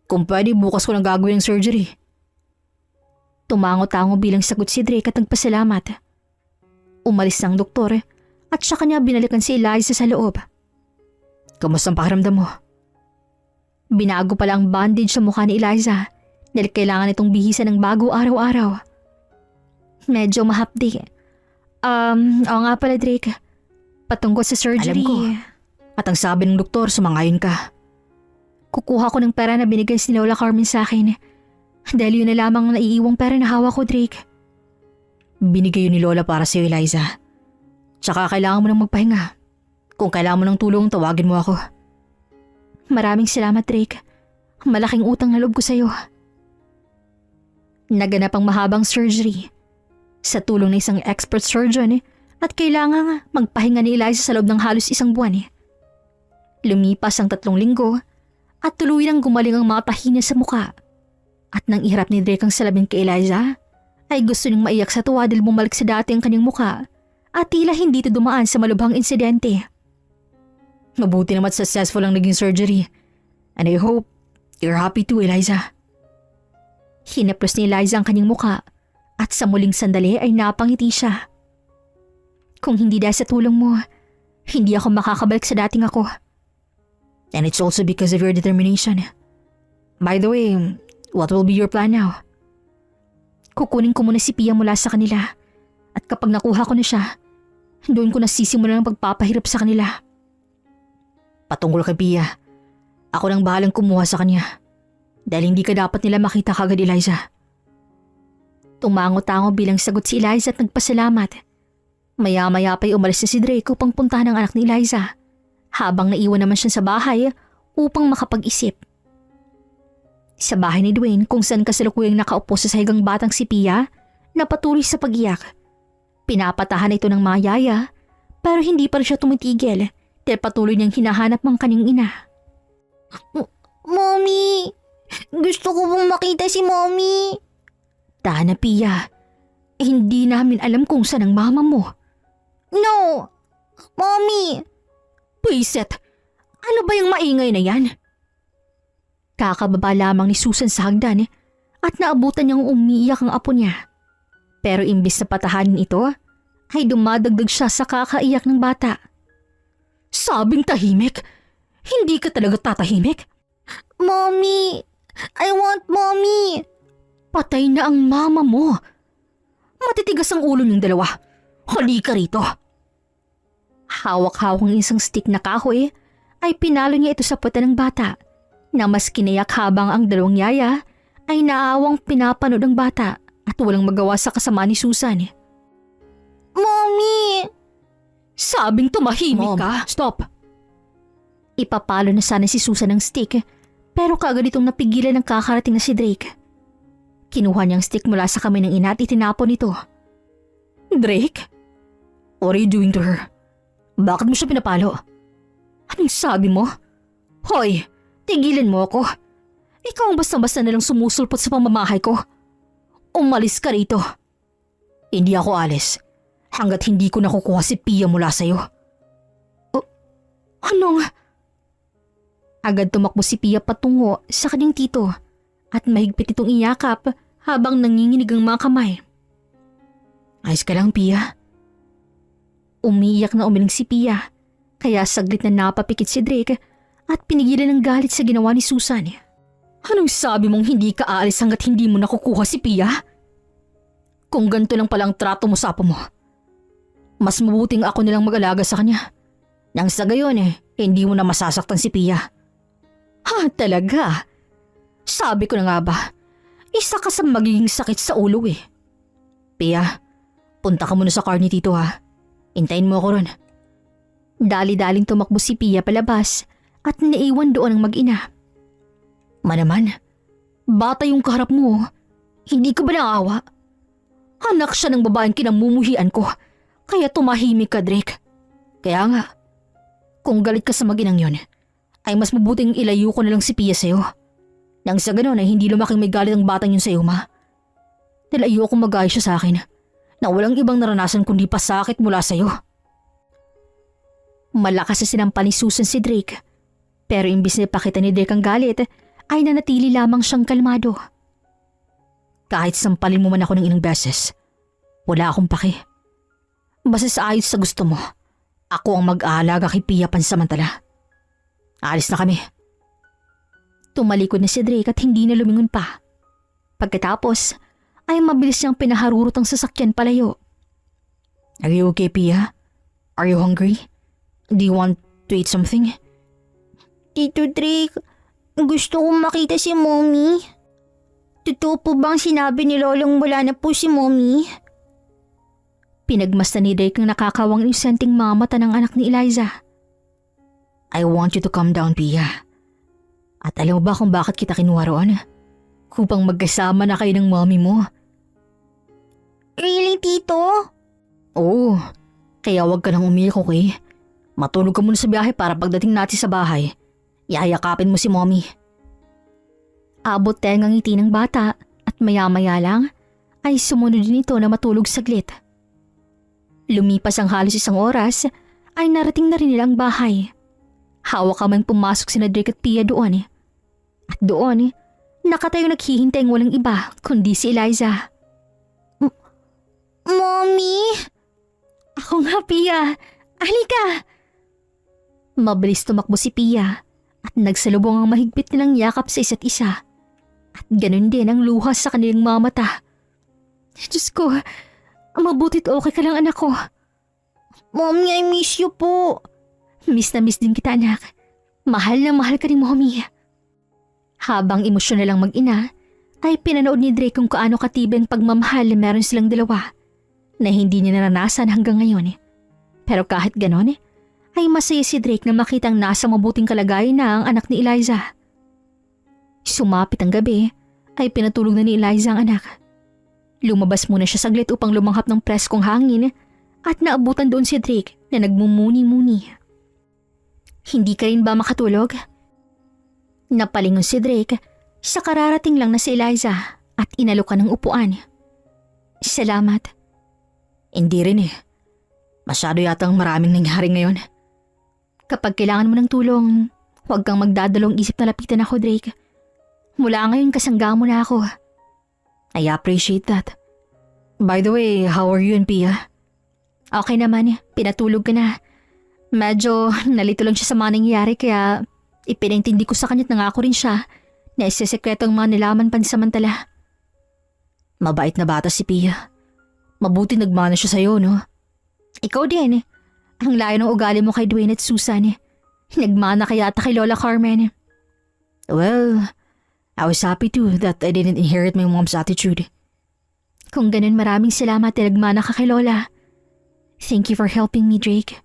S2: Kung pwede, bukas ko nang gagawin ang surgery.
S1: Tumango-tango bilang sagot si Drake at nagpasalamat. Umalis ang doktor at siya kanya binalikan si Eliza sa loob.
S2: Kamusta ang pakiramdam mo?
S1: Binago pala ang bandage sa mukha ni Eliza dahil kailangan itong bihisan ng bago araw-araw. Medyo mahapdi. Oo nga pala, Drake. Patungkol sa surgery.
S2: Alam ko. At ang sabi ng doktor, sumangayon ka.
S1: Kukuha ko ng pera na binigay si Lola Carmen sa akin. Dahil yun na lamang naiiwang pera na hawak ko, Drake.
S2: Binigay yun ni Lola para sa'yo, Eliza. Tsaka kailangan mo nang magpahinga. Kung kailangan mo ng tulong, tawagin mo ako.
S1: Maraming salamat, Drake. Malaking utang na loob ko sa'yo. Naganap ang mahabang surgery. Sa tulong ng isang expert surgeon at kailangang magpahinga ni Eliza sa loob ng halos isang buwan. Lumipas ang 3 linggo at tuluyang gumaling ang mga tahi niya sa muka. At nang iharap ni Drake ang salamin kay Eliza, ay gusto niyang maiyak sa tuwa dahil bumalik sa dati ang kanyang muka at tila hindi ito dumaan sa malubhang insidente.
S2: Mabuti naman successful ang naging surgery. And I hope you're happy too, Eliza.
S1: Hinaplos ni Eliza ang kanyang muka at sa muling sandali ay napangiti siya. Kung hindi dahil sa tulong mo, hindi ako makakabalik sa dating ako.
S2: And it's also because of your determination. By the way, what will be your plan now?
S1: Kukunin ko muna si Pia mula sa kanila at kapag nakuha ko na siya, doon ko nasisimulan ang pagpapahirap sa kanila.
S2: Patungkol kay Pia, ako nang bahalang kumuha sa kanya dahil hindi ka dapat nila makita kagad, Eliza.
S1: Tumango-tango bilang sagot si Eliza at nagpasalamat. Maya-maya pa'y umalis na si Drake upang puntahan ang anak ni Eliza habang naiwan naman siya sa bahay upang makapag-isip. Sa bahay ni Dwayne kung saan kasalukuyang nakaupo sa sahigang batang si Pia na patuloy sa pag-iyak. Pinapatahan ito ng mga yaya pero hindi pa rin siya tumitigil dahil patuloy niyang hinahanap ang kanyang ina.
S3: Mommy! Gusto ko pong makita si Mommy!
S1: Tana, Pia. Hindi namin alam kung saan ang mama mo.
S3: No! Mommy!
S1: Pwisit! Ano ba yung maingay na yan? Kakababa lamang ni Susan sa hagdan at naabutan niyang umiiyak ang apo niya. Pero imbis na patahanin ito, ay dumadagdag siya sa kakaiyak ng bata. Sabing tahimik? Hindi ka talaga tatahimik?
S3: Mommy! I want Mommy!
S1: Patay na ang mama mo. Matitigas ang ulo niyong dalawa.
S2: Halika rito.
S1: Hawak-hawak ang isang stick na kahoy ay pinalo niya ito sa puwet ng bata na mas kinayak habang ang dalawang yaya ay naawang pinapanood ng bata at walang magawa sa kasama ni Susan.
S3: Mommy!
S1: Sabing tumahimik
S2: Mom,
S1: ka.
S2: stop.
S1: Ipapalo na sana si Susan ng stick pero kaagad itong napigilan ng kakarating na si Drake. Kinuha niyang stick mula sa kamay ng ina at itinapon ito.
S2: Drake? What are you doing to her? Bakit mo siya pinapalo?
S1: Anong sabi mo? Hoy, tigilan mo ako. Ikaw ang basta-basta nalang sumusulpot sa pamamahay ko. Umalis ka rito.
S2: Hindi ako alis hanggat hindi ko nakukuha si Pia mula sa'yo.
S1: Anong? Agad tumakbo si Pia patungo sa kanyang tito at mahigpit itong iyakap habang nanginginig ang mga kamay.
S2: Ayos ka lang, Pia.
S1: Umiiyak na umiling si Pia kaya saglit na napapikit si Drake at pinigilan ng galit sa ginawa ni Susan. Anong sabi mong hindi ka aalis hanggat hindi mo nakukuha si Pia?
S2: Kung ganito lang palang trato mo sa apo mo, mas mabuting ako nilang mag-alaga sa kanya. Nang sa gayon hindi mo na masasaktan si Pia.
S1: Ha, talaga? Sabi ko na nga ba, isa ka sa magiging sakit sa ulo eh.
S2: Pia, punta ka muna sa car ni Tito ha. Hintayin mo ako ron.
S1: Dali-daling tumakbo si Pia palabas at naiwan doon ang mag-ina.
S2: Manaman, bata yung kaharap mo. Hindi ka ba naawa?
S1: Anak siya ng babaeng kinamumuhian ko, kaya tumahimik ka, Drake.
S2: Kaya nga, kung galit ka sa mag-inang yon, ay mas mabuting ilayo ko na lang si Pia sa'yo. Nang sa ganon ay hindi lumaking may galit ang batang yun sa'yo, ma. Dahil ayokong mag-ayos siya sa akin na walang ibang naranasan kundi pasakit mula sa'yo.
S1: Malakas na sinampal ni Susan si Drake, pero imbis na ipakita ni Drake ang galit, ay nanatili lamang siyang kalmado.
S2: Kahit sampalin mo man ako ng ilang beses, wala akong paki. Basta sa ayos sa gusto mo, ako ang mag-aalaga kay Pia pansamantala. Alis na kami.
S1: Tumalikod na si Drake at hindi na lumingon pa. Pagkatapos, ay mabilis niyang pinaharurot ang sasakyan palayo.
S2: Are you okay, Pia? Are you hungry? Do you want to eat something?
S3: Tito Drake, gusto kong makita si Mommy. Totoo po bang sinabi ni Lolong wala na po si Mommy?
S1: Pinagmasdan ni Drake ang nakakawang inusenting mga mata ng anak ni Eliza.
S2: I want you to calm down, Pia. At alam mo ba kung bakit kita kinuha roon? Upang magkasama na kayo ng mommy mo.
S3: Really, Tito?
S2: Oo, kaya wag ka nang umiyak, okay? Matulog ka muna sa biyahe para pagdating natin sa bahay, yayakapin mo si mommy.
S1: Abot tengang ngiti ng bata at maya-maya lang ay sumunod din ito na matulog saglit. Lumipas ang halos isang oras ay narating na rin nila ang bahay. Hawak kamang pumasok sina Drake at Pia doon. At doon, nakatayo naghihintay ang walang iba kundi si Eliza.
S3: Mommy?
S1: Ako nga, Pia. Halika! Mabilis tumakbo si Pia at nagsalubong ang mahigpit nilang yakap sa isa't isa. At ganun din ang luha sa kanilang mga mata. Diyos ko, mabutit okay ka lang, anak ko.
S3: Mommy, I miss you po.
S1: Miss na miss din kita, anak. Mahal na mahal ka ni Mommy. Habang emosyonal lang mag-ina, ay pinanood ni Drake kung kaano katibay ang pagmamahal na meron silang dalawa na hindi niya naranasan hanggang ngayon. Pero kahit ganon, ay masaya si Drake na makitang nasa mabuting kalagayan na ang anak ni Eliza. Sumapit ang gabi, ay pinatulog na ni Eliza ang anak. Lumabas muna siya saglit upang lumanghap ng preskong hangin at naabutan doon si Drake na nagmumuni-muni. Hindi ka rin ba makatulog? Napalingon si Drake sa kararating lang na si Eliza at inalukan ng upuan. Salamat.
S2: Hindi rin Masyado yatang maraming nangyari ngayon.
S1: Kapag kailangan mo ng tulong, huwag kang magdadalong isip na lapitan ako, Drake. Mula ngayon kasangga mo na ako.
S2: I appreciate that. By the way, how are you and Pia?
S1: Okay naman, pinatulog ka na. Medyo nalito lang siya sa mga nangyayari kaya ipinaintindi ko sa kanya't nangako rin siya na isisekreto ang mga nilaman pansamantala.
S2: Mabait na bata si Pia. Mabuti nagmana siya sa'yo, no?
S1: Ikaw din. Ang layo ng ugali mo kay Dwayne at Susan. Nagmana kaya ata kay Lola Carmen.
S2: Well, I was happy too that I didn't inherit my mom's attitude.
S1: Kung ganun, maraming salamat at nagmana ka kay Lola. Thank you for helping me, Drake.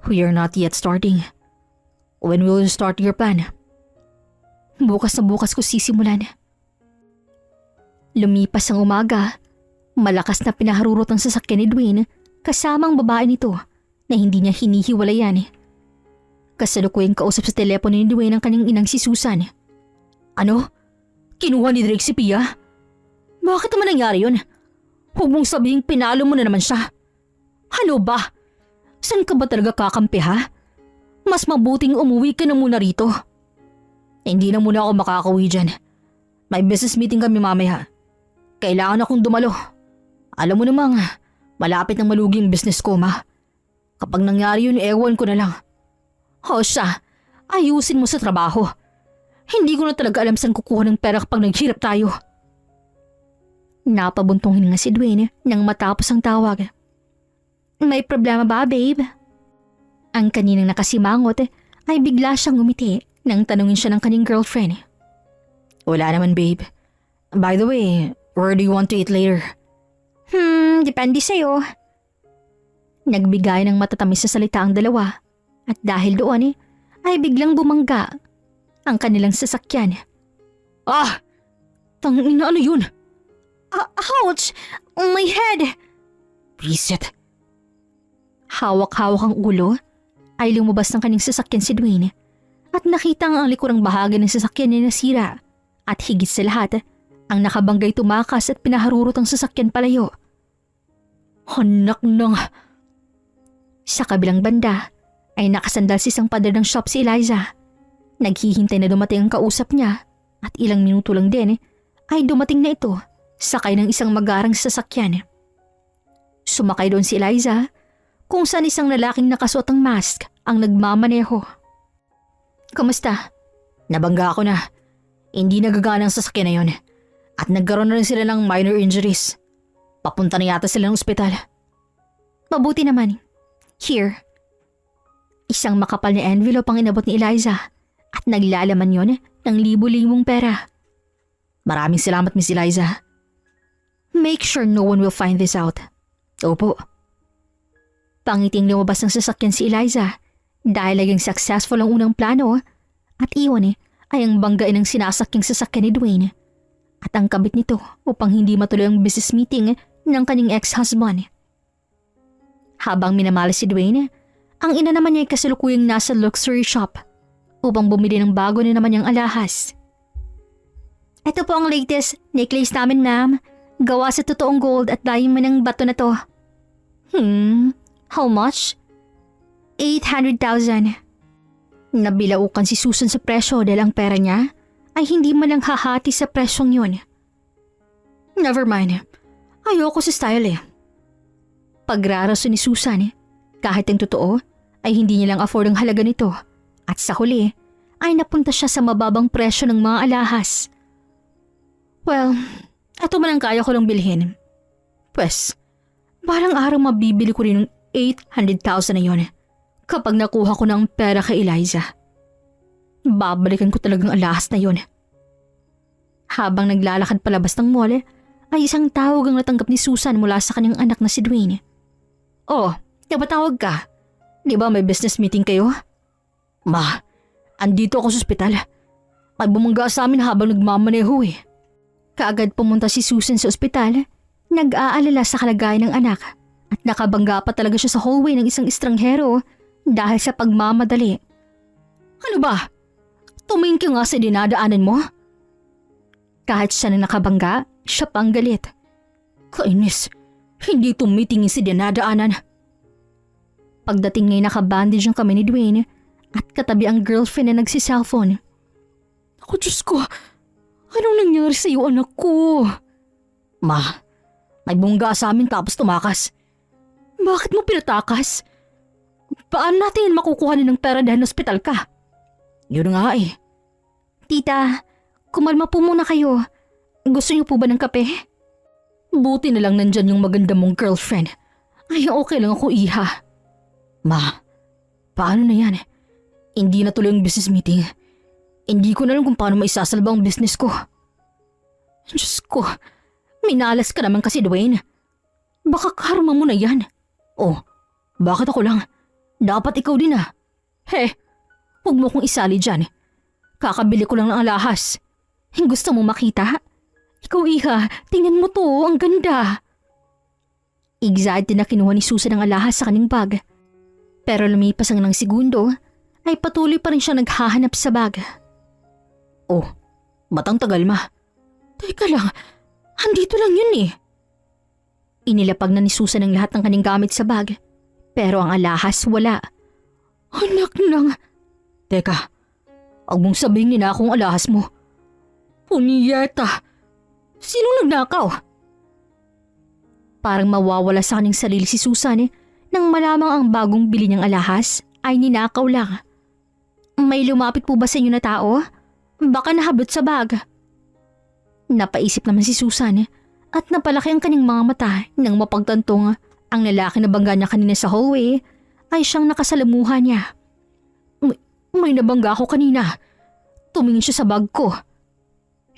S2: We are not yet starting. When will you start your plan?
S1: Bukas na bukas ko sisimulan. Lumipas ang umaga. Malakas na pinaharurot ang sasakyan ni Dwayne kasamang babae nito na hindi niya hinihiwalayan. Kasalukuyang kausap sa telepono ni Dwayne ang kanyang inang si Susan.
S2: Ano? Kinuha ni Drake si Pia? Bakit naman nangyari yun? Huwag mong sabihing pinalo mo na naman siya. Ano ba? Saan ka ba talaga kakampi ha? Mas mabuting umuwi ka na muna rito. Hindi na muna ako makakauwi dyan. May business meeting kami mamaya. Kailangan akong dumalo. Alam mo namang, malapit nang malugi ang business ko, ma. Kapag nangyari yun, ewan ko na lang. O siya, ayusin mo sa trabaho. Hindi ko na talaga alam saan kukuha ng pera kapag naghirap tayo.
S1: Napabuntong hininga si Dwayne nang matapos ang tawag. May problema ba, babe? Ang kaninang nakasimangot ay bigla siyang ngumiti nang tanungin siya ng kanyang girlfriend.
S2: Wala naman, babe. By the way, where do you want to eat later?
S1: Depende sa'yo. Nagbigay ng matatamis na salita ang dalawa at dahil doon ay biglang bumangga ang kanilang sasakyan.
S2: Ah! Tangina, ano yun?
S1: Ouch! My head!
S2: Reset.
S1: Hawak-hawak ang ulo ay lumabas ng kanyang sasakyan si Dwayne at nakita ang likurang bahagi ng sasakyan niya nasira at higit sa lahat ang nakabanggay tumakas at pinaharurot ang sasakyan palayo.
S2: Anak ng...
S1: Sa kabilang banda ay nakasandal sa isang pader ng shop si Eliza. Naghihintay na dumating ang kausap niya at ilang minuto lang din ay dumating na ito sakay ng isang magarang sasakyan. Sumakay doon si Eliza kung saan isang lalaking nakasuot ng mask ang nagmamaneho. Kamusta?
S2: Nabangga ako na. Hindi nagagana ang sasakyan na yun. At nagkaroon na rin sila ng minor injuries. Papunta na yata sila ng ospital.
S1: Mabuti naman. Here. Isang makapal na envelope ang inabot ni Eliza at naglalaman yon ng libu-libong pera.
S2: Maraming salamat, Miss Eliza.
S1: Make sure no one will find this out.
S2: Opo.
S1: Pangiting lumabas ng sasakyan si Eliza dahil naging successful ang unang plano at iyon ay ang banggain ng sinasakyang sasakyan ni Dwayne at ang kabit nito upang hindi matuloy ang business meeting ng kanyang ex-husband. Habang minamalas si Dwayne, ang ina naman niya ay kasalukuyang nasa luxury shop upang bumili ng bago na naman niyang alahas. Ito po ang latest necklace namin, ma'am. Gawa sa totoong gold at diamond ng bato na to. How much? 800,000. Nabilaukan si Susan sa presyo dahil ang pera niya ay hindi man lang hahati sa presyong yun.
S2: Never mind. Ayoko sa style eh.
S1: Pagraraso ni Susan, kahit ang totoo ay hindi niya lang afford ang halaga nito at sa huli ay napunta siya sa mababang presyo ng mga alahas.
S2: Well, ito man ang kaya ko lang bilhin. Pwes, balang araw mabibili ko rin ng 800,000 na yun kapag nakuha ko ng pera kay Eliza. Babalikan ko talagang alahas na yun.
S1: Habang naglalakad palabas ng mall, ay isang tawag ang natanggap ni Susan mula sa kanyang anak na si Dwayne.
S2: Oh, napatawag ka. Di ba may business meeting kayo? Ma, andito ako sa ospital. May bumangga sa amin habang nagmamaneho eh.
S1: Kaagad pumunta si Susan sa ospital, nag-aalala sa kalagayan ng anak at nakabangga pa talaga siya sa hallway ng isang estranghero dahil sa pagmamadali.
S2: Ano ba? Tumingin ka nga sa dinadaanan mo?
S1: Kahit siya na nakabangga, siya pang galit.
S2: Kainis, hindi tumitingin sa dinadaanan.
S1: Pagdating ngayon nakabandage ang kamay ni Dwayne at katabi ang girlfriend na nagsiselfone.
S2: Ako, Diyos ko, anong nangyari sa iyo, anak ko? Ma, may bungga sa amin tapos tumakas. Bakit mo pinatakas? Paano natin makukuha ng pera dahil hospital ka? Yun nga eh.
S1: Tita, kumalma po muna kayo. Gusto niyo po ba ng kape?
S2: Buti na lang nandyan yung maganda mong girlfriend. Ay, okay lang ako, iha. Ma, paano na yan? Hindi na tuloy ang business meeting. Hindi ko na alam kung paano maisasalba ang business ko. Diyos ko, minalas ka naman kasi, Dwayne. Baka karma mo na yan. Oh, bakit ako lang? Dapat ikaw din ah. Huwag mo kong isali dyan. Kakabili ko lang ng alahas. Gusto mo makita? Ikaw, iha, tingnan mo to, ang ganda. Excited na kinuha ni Susan ang alahas sa kanyang bag. Pero lumipas ang ng segundo, ay patuloy pa rin siya naghahanap sa bag. Oh, batang tagal, ma. Teka lang, andito lang yun eh. Inilapag na ni Susan ang lahat ng kanyang gamit sa bag. Pero ang alahas wala. Anak lang. Teka, huwag mong sabihin nila akong alahas mo. Punyeta, sinong nagnakaw? Parang mawawala sa kanyang sarili si Susan nang malamang ang bagong bili niyang alahas ay ninakaw lang. May lumapit po ba sa inyo na tao? Baka nahabot sa bag. Napaisip naman si Susan at napalaki ang kanyang mga mata nang mapagtantong ang lalaki na bangga niya kanina sa hallway ay siyang nakasalamuha niya. May nabangga ako kanina. Tumingin siya sa bag ko.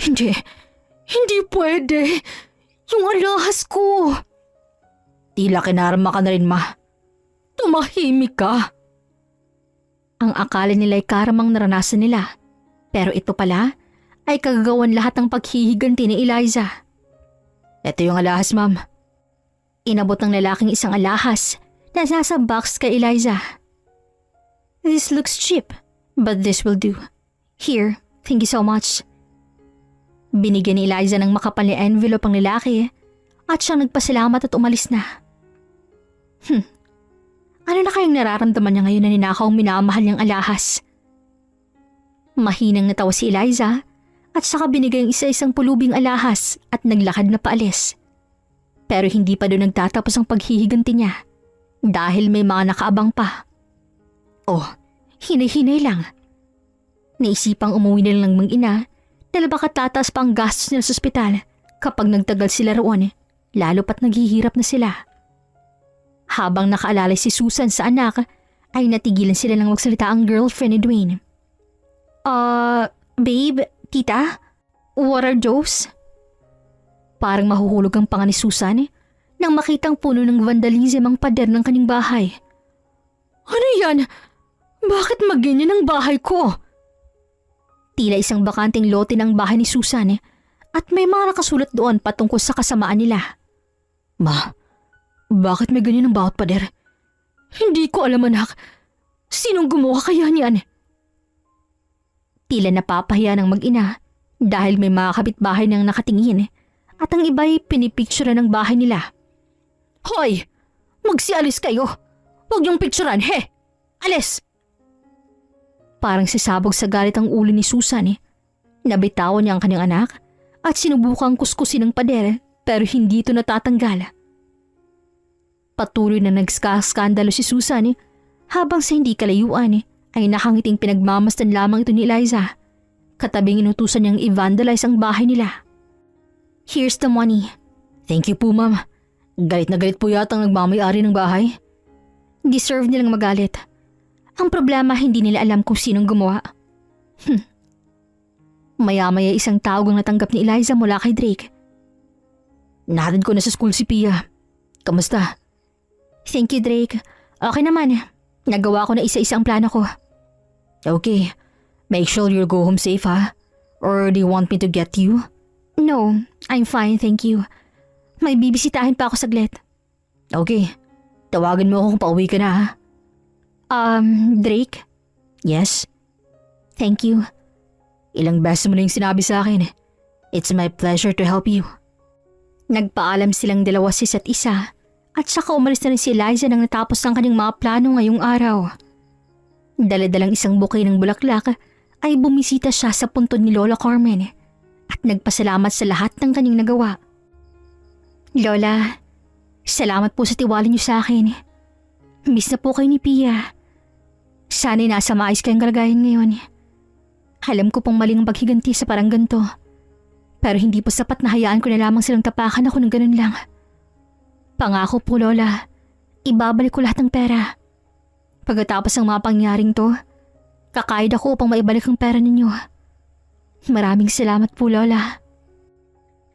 S2: Hindi pwede. Yung alahas ko. Tila kinarma ka na rin, ma. Tumahimik ka. Ang akala nila ay karamang naranasan nila. Pero ito pala ay kagagawan lahat ng paghihiganti ni Eliza. Ito yung alahas, ma'am. Inabot ng lalaking isang alahas na nasa box kay Eliza. This looks cheap, but this will do. Here, thank you so much. Binigyan ni Eliza ng makapal na envelope ang lalaki at siyang nagpasalamat at umalis na. Ano na kayang nararamdaman niya ngayon na ninakaw ang minamahal niyang alahas? Mahinang natawa si Eliza at saka binigay ang isa-isang pulubing alahas at naglakad na paalis. Pero hindi pa doon nagtatapos ang paghihiganti niya dahil may mga nakaabang pa. Oh, hinay-hinay lang. Naisipang umuwi na lang ng mag-ina dahil baka tataas pa ang gastos nila sa ospital kapag nagtagal sila roon, lalo pat naghihirap na sila. Habang nakaalalay si Susan sa anak, ay natigilan sila ng magsalita ang girlfriend ni Dwayne. Babe, tita, what are those? Parang mahuhulog ang panga ni Susan nang makitang puno ng vandalism ang pader ng kanyang bahay. Ano yan? Bakit maganyan ang bahay ko? Tila isang bakanting lote ng bahay ni Susan at may mga nakasulat doon patungkol sa kasamaan nila. Ma, bakit may ganyan ang bawat pader? Hindi ko alam, anak. Sinong gumawa kaya niyan? Tila napapahiya ng mag-ina dahil may mga kapitbahay nang nakatingin at ang iba'y pinipicture ng bahay nila. Hoy! Magsialis kayo! Huwag niyong picturean, he! Alis! Parang sisabog sa galit ang ulo ni Susan. Nabitawan niya ang kanyang anak at sinubukang kuskusin ng pader pero hindi ito natatanggal. Patuloy na nagskaskandalo si Susan habang sa hindi kalayuan ay nakangiting pinagmamasdan lamang ito ni Eliza. Katabing inutusan niyang i-vandalize ang bahay nila. Here's the money. Thank you po, ma'am. Galit na galit po yata ang nagmamayari ng bahay. Deserve nilang magalit. Ang problema, hindi nila alam kung sinong gumawa. Maya-maya isang tawag ang natanggap ni Eliza mula kay Drake. Nahatid ko na sa school si Pia. Kamusta? Thank you, Drake. Okay naman. Nagawa ko na isa-isa ang plano ko. Okay. Make sure you'll go home safe, ha? Or do you want me to get you? No, I'm fine, thank you. May bibisitahin pa ako saglit. Okay. Tawagan mo ako kung pauwi ka na, ha? Drake? Yes? Thank you. Ilang beses mo na yung sinabi sa akin. It's my pleasure to help you. Nagpaalam silang dalawa sa isa't isa at saka umalis na rin si Eliza nang natapos ang kanyang mga plano ngayong araw. Dala-dalang isang bouquet ng bulaklak ay bumisita siya sa puntod ni Lola Carmen at nagpasalamat sa lahat ng kanyang nagawa. Lola, salamat po sa tiwala niyo sa akin. Miss na po kayo ni Pia. Sana'y nasa maayos kayong kalagayan ngayon. Alam ko pong maling paghiganti sa parang ganito. Pero hindi po sapat na hayaan ko na lamang silang tapakan ako ng ganun lang. Pangako po, Lola,
S1: ibabalik ko lahat ng pera. Pagkatapos ng mga pangyaring to, kakayod ako upang maibalik ang pera ninyo. Maraming salamat po, Lola.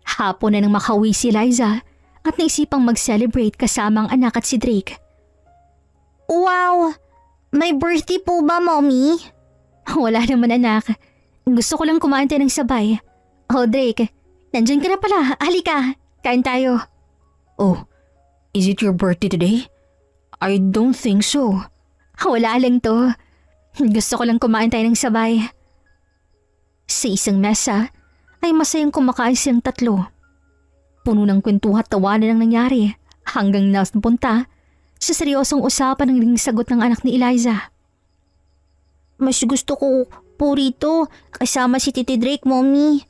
S1: Hapon na nang makauwi si Liza at naisipang mag-celebrate kasama ang anak at si Drake.
S3: Wow! May birthday po ba, Mommy?
S1: Wala naman, anak. Gusto ko lang kumain tayo ng sabay. Oh, Drake, nandyan ka na pala. Halika, kain tayo.
S2: Oh, is it your birthday today? I don't think so.
S1: Wala lang to. Gusto ko lang kumain tayo ng sabay. Sa isang mesa ay masayang kumakain silang tatlo. Puno ng kwentuhan at tawanan ang nangyari hanggang napunta sa seryosong usapan ng naging sagot ng anak ni Eliza.
S3: Mas gusto ko po rito kasama si Titi Drake, Mommy.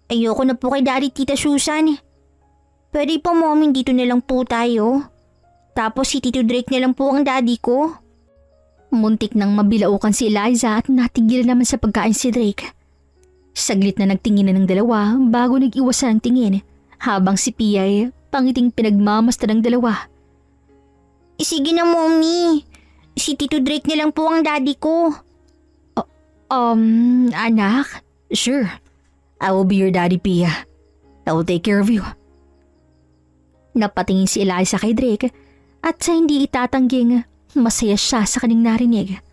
S3: Ayoko na po kay Daddy Tita Susan. Pwede po, Mommy, dito na lang po tayo. Tapos si Tito Drake na lang po ang daddy ko.
S1: Muntik nang mabilaukan si Eliza at natigil naman sa pagkain si Drake. Saglit na nagtingin na ng dalawa bago nag-iwasan ang tingin habang si Pia ay pangiting pinagmamasta ng dalawa.
S3: Sige na, Mommy. Si Tito Drake na lang po ang daddy ko.
S1: Anak?
S2: Sure. I will be your daddy, Pia. I will take care of you.
S1: Napatingin si Eliza kay Drake at sa hindi itatangging masaya siya sa kanyang narinig.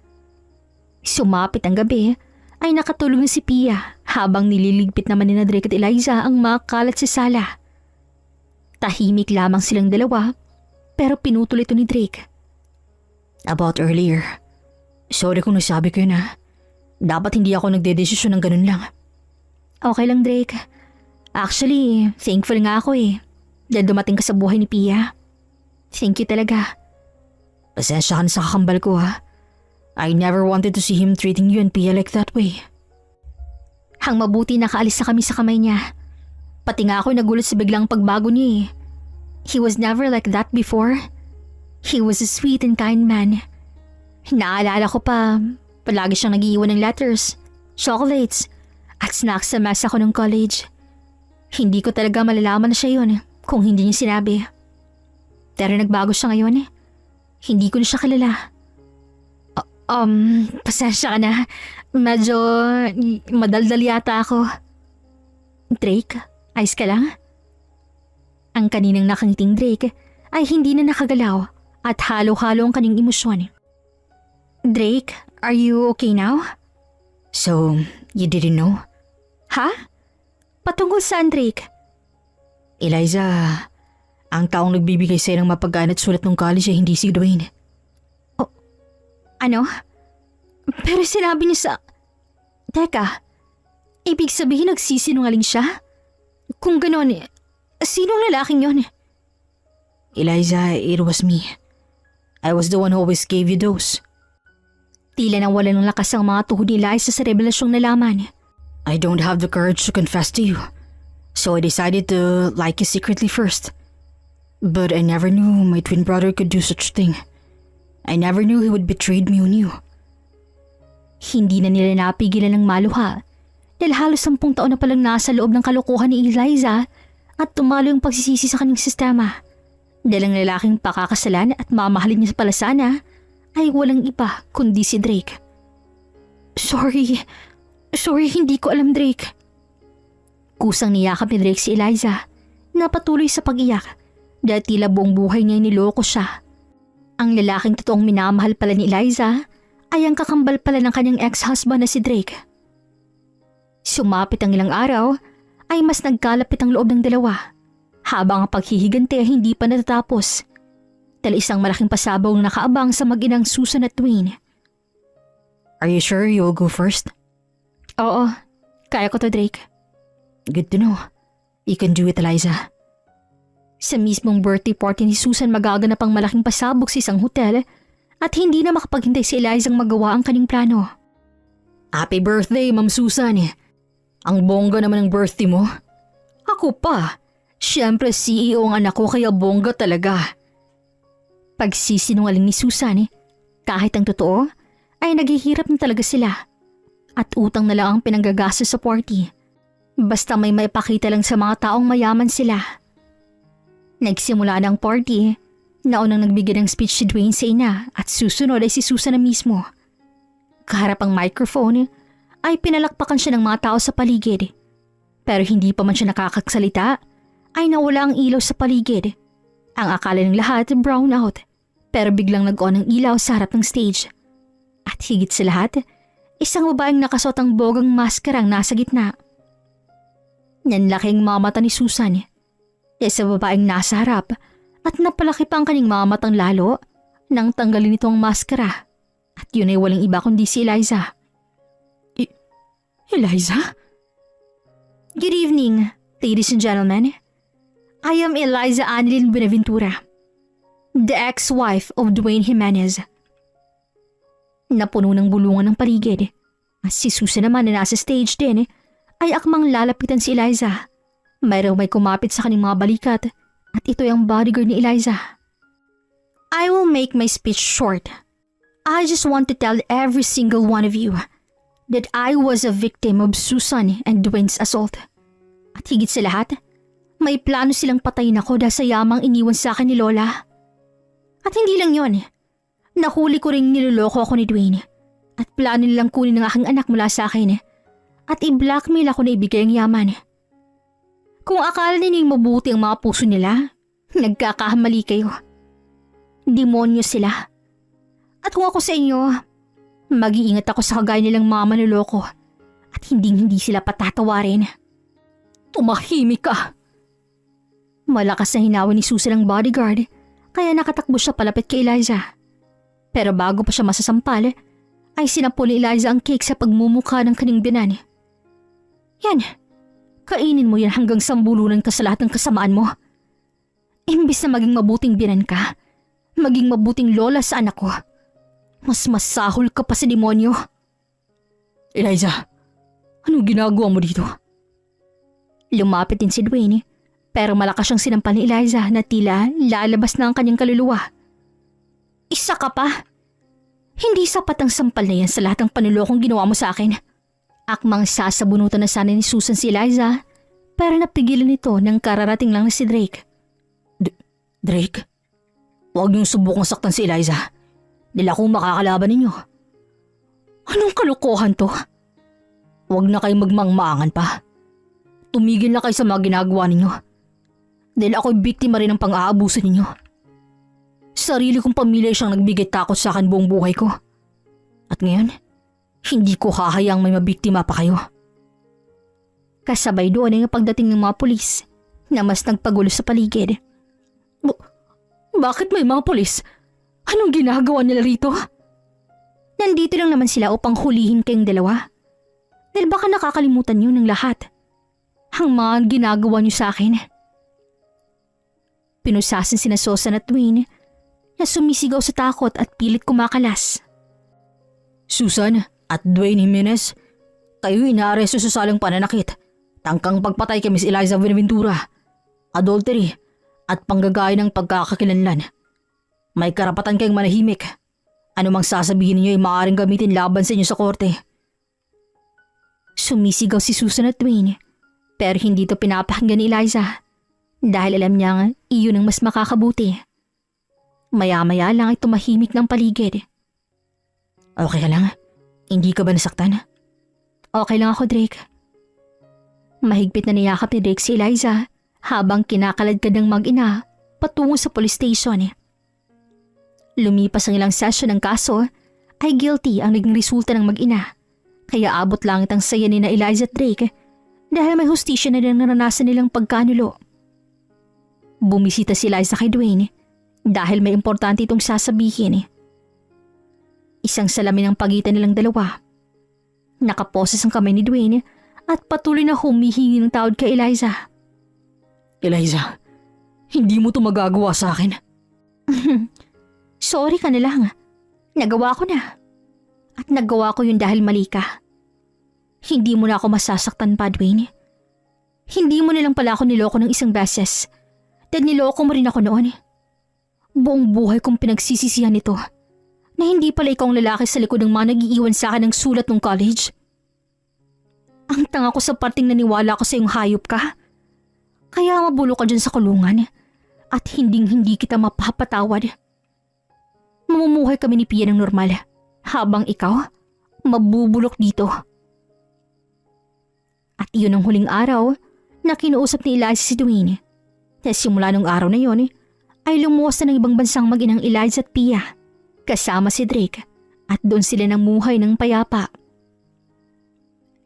S1: Sumapit ang gabi ay nakatulog na si Pia habang nililigpit naman ni Drake at Eliza ang mga kalat sa sala. Tahimik lamang silang dalawa pero pinutol ito ni Drake.
S2: About earlier. Sorry kung nasabi ko yun ha. Dapat hindi ako nagdedesisyon ng ganun lang.
S1: Okay lang, Drake. Actually, thankful nga ako dahil dumating ka sa buhay ni Pia. Thank you talaga.
S2: Pasensya ka na sa kakambal ko ha. I never wanted to see him treating you and Pia like that way.
S1: Hang mabuti nakaalis na kami sa kamay niya. Pati nga ako nagulat sa biglang pagbago niya. He was never like that before. He was a sweet and kind man. Naalala ko pa, palagi siyang nag-iiwan ng letters, chocolates, at snacks sa mesa ko ng college. Hindi ko talaga malalaman na siya yun kung hindi niya sinabi. Pero nagbago siya ngayon. Hindi ko na siya kilala. Pasensya ka na. Medyo madaldal yata ako. Drake, ayos ka lang? Ang kaninang nakangiting Drake ay hindi na nakagalaw at halo-halo ang kanyang emosyon. Drake, are you okay now?
S2: So, you didn't know?
S1: Ha? Patungkol saan, Drake?
S2: Eliza, ang taong nagbibigay sa'yo ng mapagana at sulat ng college ay hindi si Dwayne.
S1: Oh, ano? Pero sinabi niya sa... Teka, ibig sabihin nagsisinungaling siya? Kung ganon, sinong lalaking yon?
S2: Eliza, it was me. I was the one who always gave you those.
S1: Tila nang wala ng lakas ang mga tuhod ni Eliza sa revelasyong nalaman.
S2: I don't have the courage to confess to you. So I decided to like you secretly first. But I never knew my twin brother could do such thing. I never knew he would betray me on you.
S1: Hindi na nila napigilan ng maluha dahil halos 10 taon na palang nasa loob ng kalokohan ni Eliza at tumalo yung pagsisisi sa kanyang sistema. Dahil ang lalaking pakakasalan at mamahalin niya pala sana ay walang iba kundi si Drake. Sorry, hindi ko alam, Drake. Kusang niyakap ni Drake si Eliza na patuloy sa pag-iyak dahil tila buong buhay niya niloko siya. Ang lalaking totoong minamahal pala ni Eliza ay ang kakambal pala ng kanyang ex-husband na si Drake. Sumapit ang ilang araw ay mas nagkalapit ang loob ng dalawa habang ang paghihigante ay hindi pa natatapos. Dahil isang malaking pasabaw ang nakaabang sa mag-inang Susan at Dwayne.
S2: Are you sure you'll go first?
S1: Oo, kaya ko to, Drake.
S2: Good to know. You can do it, Eliza.
S1: Sa mismong birthday party ni Susan magaganap ang malaking pasabog sa isang hotel at hindi na makapaghintay si Eliza ang magawa ang kanyang plano.
S2: Happy birthday, Ma'am Susan. Ang bongga naman ng birthday mo.
S1: Ako pa. Siyempre CEO ang anak ko kaya bongga talaga. Pagsisinungaling ni Susan, kahit ang totoo, ay naghihirap na talaga sila. At utang na lang ang pinanggagastos sa party. Basta may maipakita lang sa mga taong mayaman sila. Nagsimula ng party Naunang nagbigay ng speech si Dwayne sa ina at susunod ay si Susan na mismo. Kaharap ang microphone ay pinalakpakan siya ng mga tao sa paligid. Pero hindi pa man siya nakakagsalita ay nawala ang ilaw sa paligid. Ang akala ng lahat brown out pero biglang nag-on ang ilaw sa harap ng stage. At higit sa lahat, isang babaeng nakasuot ang bogang maskarang nasa gitna. Nanlaking mga mata ni Susan. Sa babaeng nasa harap at napalaki pa ang kanyang mga matang lalo nang tanggalin nito ang maskara. At yun ay walang iba kundi si Eliza. Eliza? Good evening, ladies and gentlemen. I am Eliza Annalyn Buenaventura, the ex-wife of Dwayne Jimenez. Napuno ng bulungan ng paligid. At si Susan naman na nasa stage din ay akmang lalapitan si Eliza. Mayroong may kumapit sa kanyang mga balikat at ito'y ang bodyguard ni Eliza. I will make my speech short. I just want to tell every single one of you that I was a victim of Susan and Dwayne's assault. At higit sa lahat, may plano silang patayin ako dahil sa yamang iniwan sa akin ni Lola. At hindi lang yon, nahuli ko ring niloloko ako ni Dwayne at plano nilang kunin ang aking anak mula sa akin at i-blackmail ako na ibigay ang yaman. Kung akala ninyong mabuti ang mga puso nila, nagkakamali kayo. Demonyo sila. At kung ako sa inyo, mag-iingat ako sa kagaya nilang mga manloloko at hindi sila patatawarin. Tumahimik ka! Malakas na hinawa ni Susan ang bodyguard kaya nakatakbo siya palapit kay Eliza. Pero bago pa siya masasampal, ay sinampol ni Eliza ang cake sa pagmumukha ng kanyang binan. Yan, kainin mo yan hanggang sambulunan ka sa lahat ng kasamaan mo. Imbis na maging mabuting binan ka, maging mabuting lola sa anak ko. Mas masahol ka pa sa demonyo. Eliza, anong ginagawa mo dito? Lumapit din si Dwayne, pero malakas siyang sinampal ni Eliza na tila lalabas na ang kanyang kaluluwa. Isa ka pa? Hindi sapat ang sampal na yan sa lahat ng panulokong ginawa mo sa akin. Akmang sasabunutan na sana ni Susan si Eliza, pero napigilan nito nang kararating lang na si Drake. Drake? Huwag niyong subukang saktan si Eliza. Dila akong makakalaban ninyo. Anong kalokohan to? Huwag na kayong magmangmaangan pa. Tumigil na kayo sa mga ginagawa ninyo. Dahil ako'y biktima rin ng pang-aabuso ninyo. Sarili kong pamilya siyang nagbigay takot sa akin buong buhay ko. At ngayon, hindi ko hahayang may mabiktima pa kayo. Kasabay doon ay ang pagdating ng mga pulis na mas nagpagulo sa paligid. Bakit may mga pulis? Anong ginagawa nila rito? Nandito lang naman sila upang hulihin kayong dalawa. Dahil baka nakakalimutan niyo ng lahat. Ang mga ginagawa niyo sa akin. Pinusasin sina Susan at Dwayne na sumisigaw sa takot at pilit kumakalas. Susan at Dwayne Jimenez, kayo inaaresto sa salang pananakit, tangkang pagpatay kay Miss Eliza Buenaventura, adultery at panggagaya ng pagkakakilanlan. May karapatan kayong manahimik. Ano mang sasabihin niyo ay maaaring gamitin laban sa inyo sa korte. Sumisigaw si Susan at Dwayne, pero hindi ito pinapakinggan ni Eliza dahil alam niyang iyon ang mas makakabuti. Maya-maya lang ay tumahimik ng paligid. Okay ka lang? Hindi ka ba nasaktan? Okay lang ako, Drake. Mahigpit na niyakap ni Drake si Eliza habang kinakaladkad ng mag-ina patungo sa police station. Lumipas ang ilang session ng kaso ay guilty ang naging resulta ng mag-ina. Kaya abot langit ang saya ni na Eliza at Drake dahil may hustisya na rin naranasan nilang pagkanulo. Bumisita si Eliza kay Dwayne dahil may importante itong sasabihin. Isang salamin ang pagitan nilang dalawa. Nakaposes ang kamay ni Dwayne at patuloy na humihingi ng tawad kay Eliza. Eliza, hindi mo ito magagawa sa akin. Sorry ka na lang. Nagawa ko na. At nagawa ko yun dahil mali ka. Hindi mo na ako masasaktan pa, Dwayne. Hindi mo na lang pala ako niloko ng isang beses. Dahil niloko mo rin ako noon. Buong buhay kong pinagsisisihan ito na hindi pala ikaw ang lalaki sa likod ng mga nag-iiwan sa akin ng sulat ng college. Ang tanga ko sa parting naniwala ko sa iyong hayop ka. Kaya mabulo ka dyan sa kulungan at hinding-hindi kita mapapatawad. Mamumuhay kami ni Pia ng normal habang ikaw mabubulok dito. At iyon ang huling araw na kinuusap ni Eliza si Dwayne. Dahil simula nung araw na yon ay lumuwas na ng ibang bansang mag-inang Eliza at Pia kasama si Drake at doon sila namuhay ng payapa.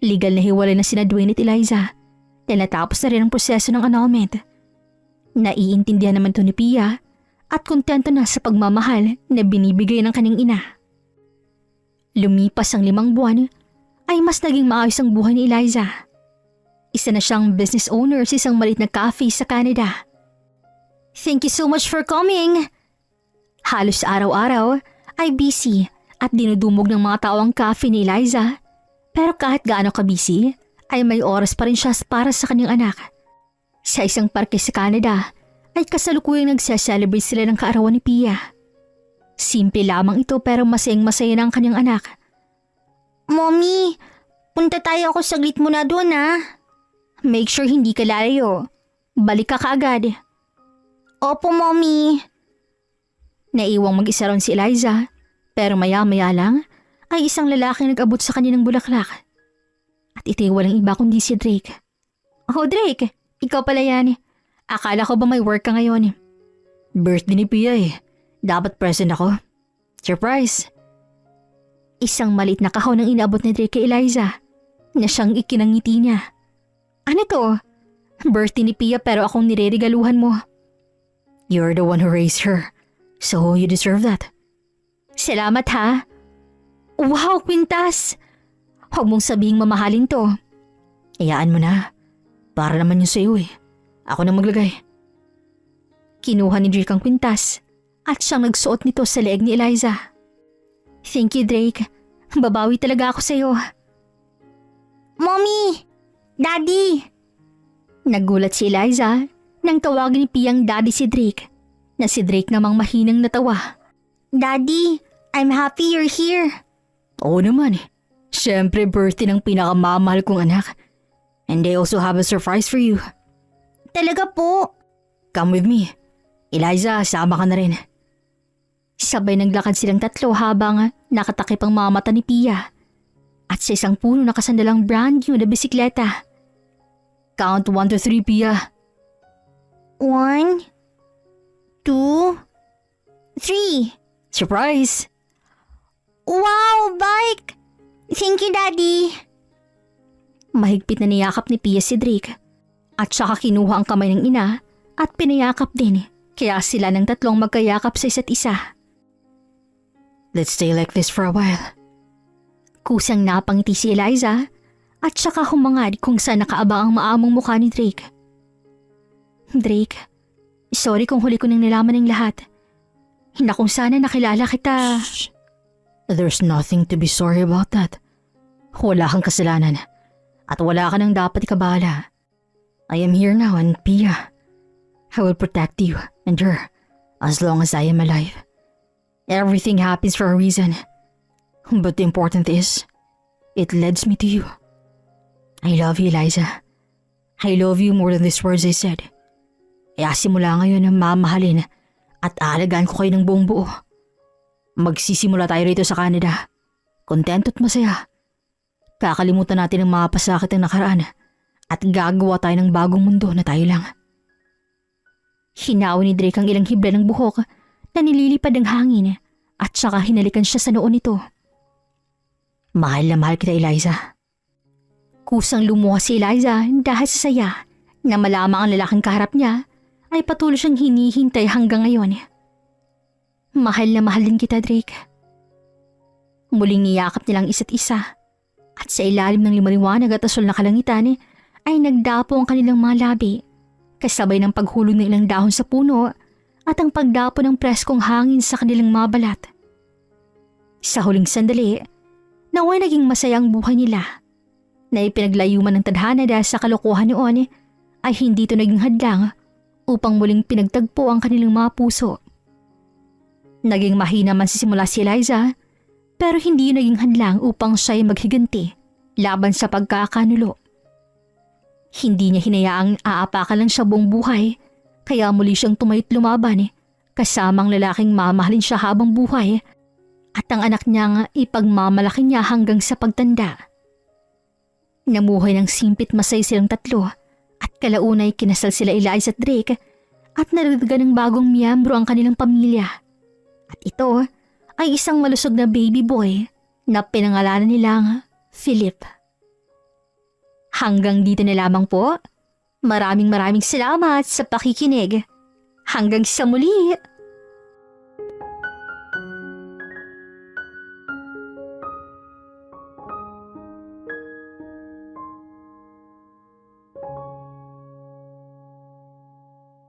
S1: Legal na hiwalay na sina Dwayne at Eliza dahil natapos na rin ang proseso ng annulment. Naiintindihan naman to ni Pia at kontento na sa pagmamahal na binibigay ng kanyang ina. Lumipas ang 5 buwan ay mas naging maayos ang buhay ni Eliza. Isa na siyang business owner sa isang maliit na cafe sa Canada. Thank you so much for coming! Halos araw-araw ay busy at dinudumog ng mga tao ang cafe ni Eliza. Pero kahit gaano ka-busy, ay may oras pa rin siya para sa kanyang anak. Sa isang parke sa Canada, ay kasalukuyang nagse-celebrate sila ng kaarawan ni Pia. Simple lamang ito pero masayang-masaya na ang kanyang anak.
S3: Mommy, punta tayo ako saglit muna doon
S1: Make sure hindi ka lalayo. Balik ka kaagad.
S3: Opo, Mommy.
S1: Naiwang mag-isa ron si Eliza, pero maya-maya lang ay isang lalaking nag-abot sa kanya ng bulaklak. At ito'y walang iba kundi si Drake. Oh, Drake, ikaw pala yan. Akala ko ba may work ka ngayon?
S2: Birthday ni Pia Dapat present ako. Surprise!
S1: Isang maliit na kahon ang inaabot ni Drake kay Eliza na siyang ikinangiti niya. Ano to? Birthday ni Pia pero akong nireregaluhan mo.
S2: You're the one who raised her, so you deserve that.
S1: Salamat ha. Wow, Quintas! Huwag mong sabihing mamahalin to.
S2: Iyaan mo na. Para naman yun sa'yo Ako na maglagay.
S1: Kinuha ni Drake ang kwintas at siyang nagsuot nito sa leeg ni Eliza. Thank you, Drake. Babawi talaga ako sa'yo.
S3: Mommy! Daddy!
S1: Nagulat si Eliza nang tawagin ni Piyang daddy si Drake, na si Drake namang mahinang natawa.
S3: Daddy, I'm happy you're here.
S2: Oo naman Siyempre birthday ng pinakamamahal kong anak. And they also have a surprise for you.
S3: Talaga po?
S2: Come with me. Eliza, sama ka na rin.
S1: Sabay naglakad silang tatlo habang nakatakip ang mga mata ni Pia. At sa isang puno nakasandalang brand new na bisikleta.
S2: Count 1 to 3, Pia.
S3: 1, 2, 3.
S2: Surprise!
S3: Wow, bike! Thank you, Daddy.
S1: Mahigpit na niyakap ni Pia si Drake. At saka kinuha ang kamay ng ina at pinayakap din. Kaya sila ng tatlong magkayakap sa isa't isa.
S2: Let's stay like this for a while.
S1: Kusang napangiti si Eliza at saka humangad kung saan nakaabang ang maamong mukha ni Drake. Drake, sorry kung huli ko nang nalaman ng lahat. Hindi kung sana nakilala kita.
S2: Shh. There's nothing to be sorry about that. Wala kang kasalanan. At wala ka nang dapat ikabahala. I am here now and Pia, I will protect you and her as long as I am alive. Everything happens for a reason. But the important is, it leads me to you. I love you, Eliza. I love you more than these words I said. Kaya simula ngayon na mamahalin at aalagaan ko kayo ng buong buo. Magsisimula tayo rito sa Canada. Kontento at masaya. Kakalimutan natin ang mga pasakit ng nakaraan at gagawa tayo ng bagong mundo na tayo lang.
S1: Hinaw ni Drake ang ilang hibla ng buhok na nililipad ng hangin at saka hinalikan siya sa noon nito.
S2: Mahal na mahal kita, Eliza.
S1: Kusang lumuha si Eliza dahil sa saya na malamang ang lalaking kaharap niya ay patuloy siyang hinihintay hanggang ngayon. Mahal na mahal din kita, Drake. Muling niyakap nilang isa't isa at sa ilalim ng limaliwanag at asul na kalangitan ay nagdapo ang kanilang mga labi kasabay ng paghulog ng ilang dahon sa puno at ang pagdapo ng preskong hangin sa kanilang mga balat. Sa huling sandali, naway naging masayang buhay nila na ipinaglayuman ng tadhana dahil sa kalokohan noon ay hindi ito naging hadlang upang muling pinagtagpo ang kanilang mga puso. Naging mahina man sisimula si Eliza pero hindi yun naging hadlang upang siya ay maghiganti laban sa pagkakanulo. Hindi niya hinayaang aapakan lang siya buong buhay Kaya muli siyang tumayot lumaban kasamang lalaking mamahalin siya habang buhay at ang anak niyang ipagmamalaki niya hanggang sa pagtanda. Namuhay ng simpit masay silang tatlo at kalaunay kinasal sila Eliza at Drake at naragdagan ng bagong miyembro ang kanilang pamilya. At ito ay isang malusog na baby boy na pinangalanan nilang Philip. Hanggang dito na lamang po. Maraming salamat sa pakikinig. Hanggang sa muli!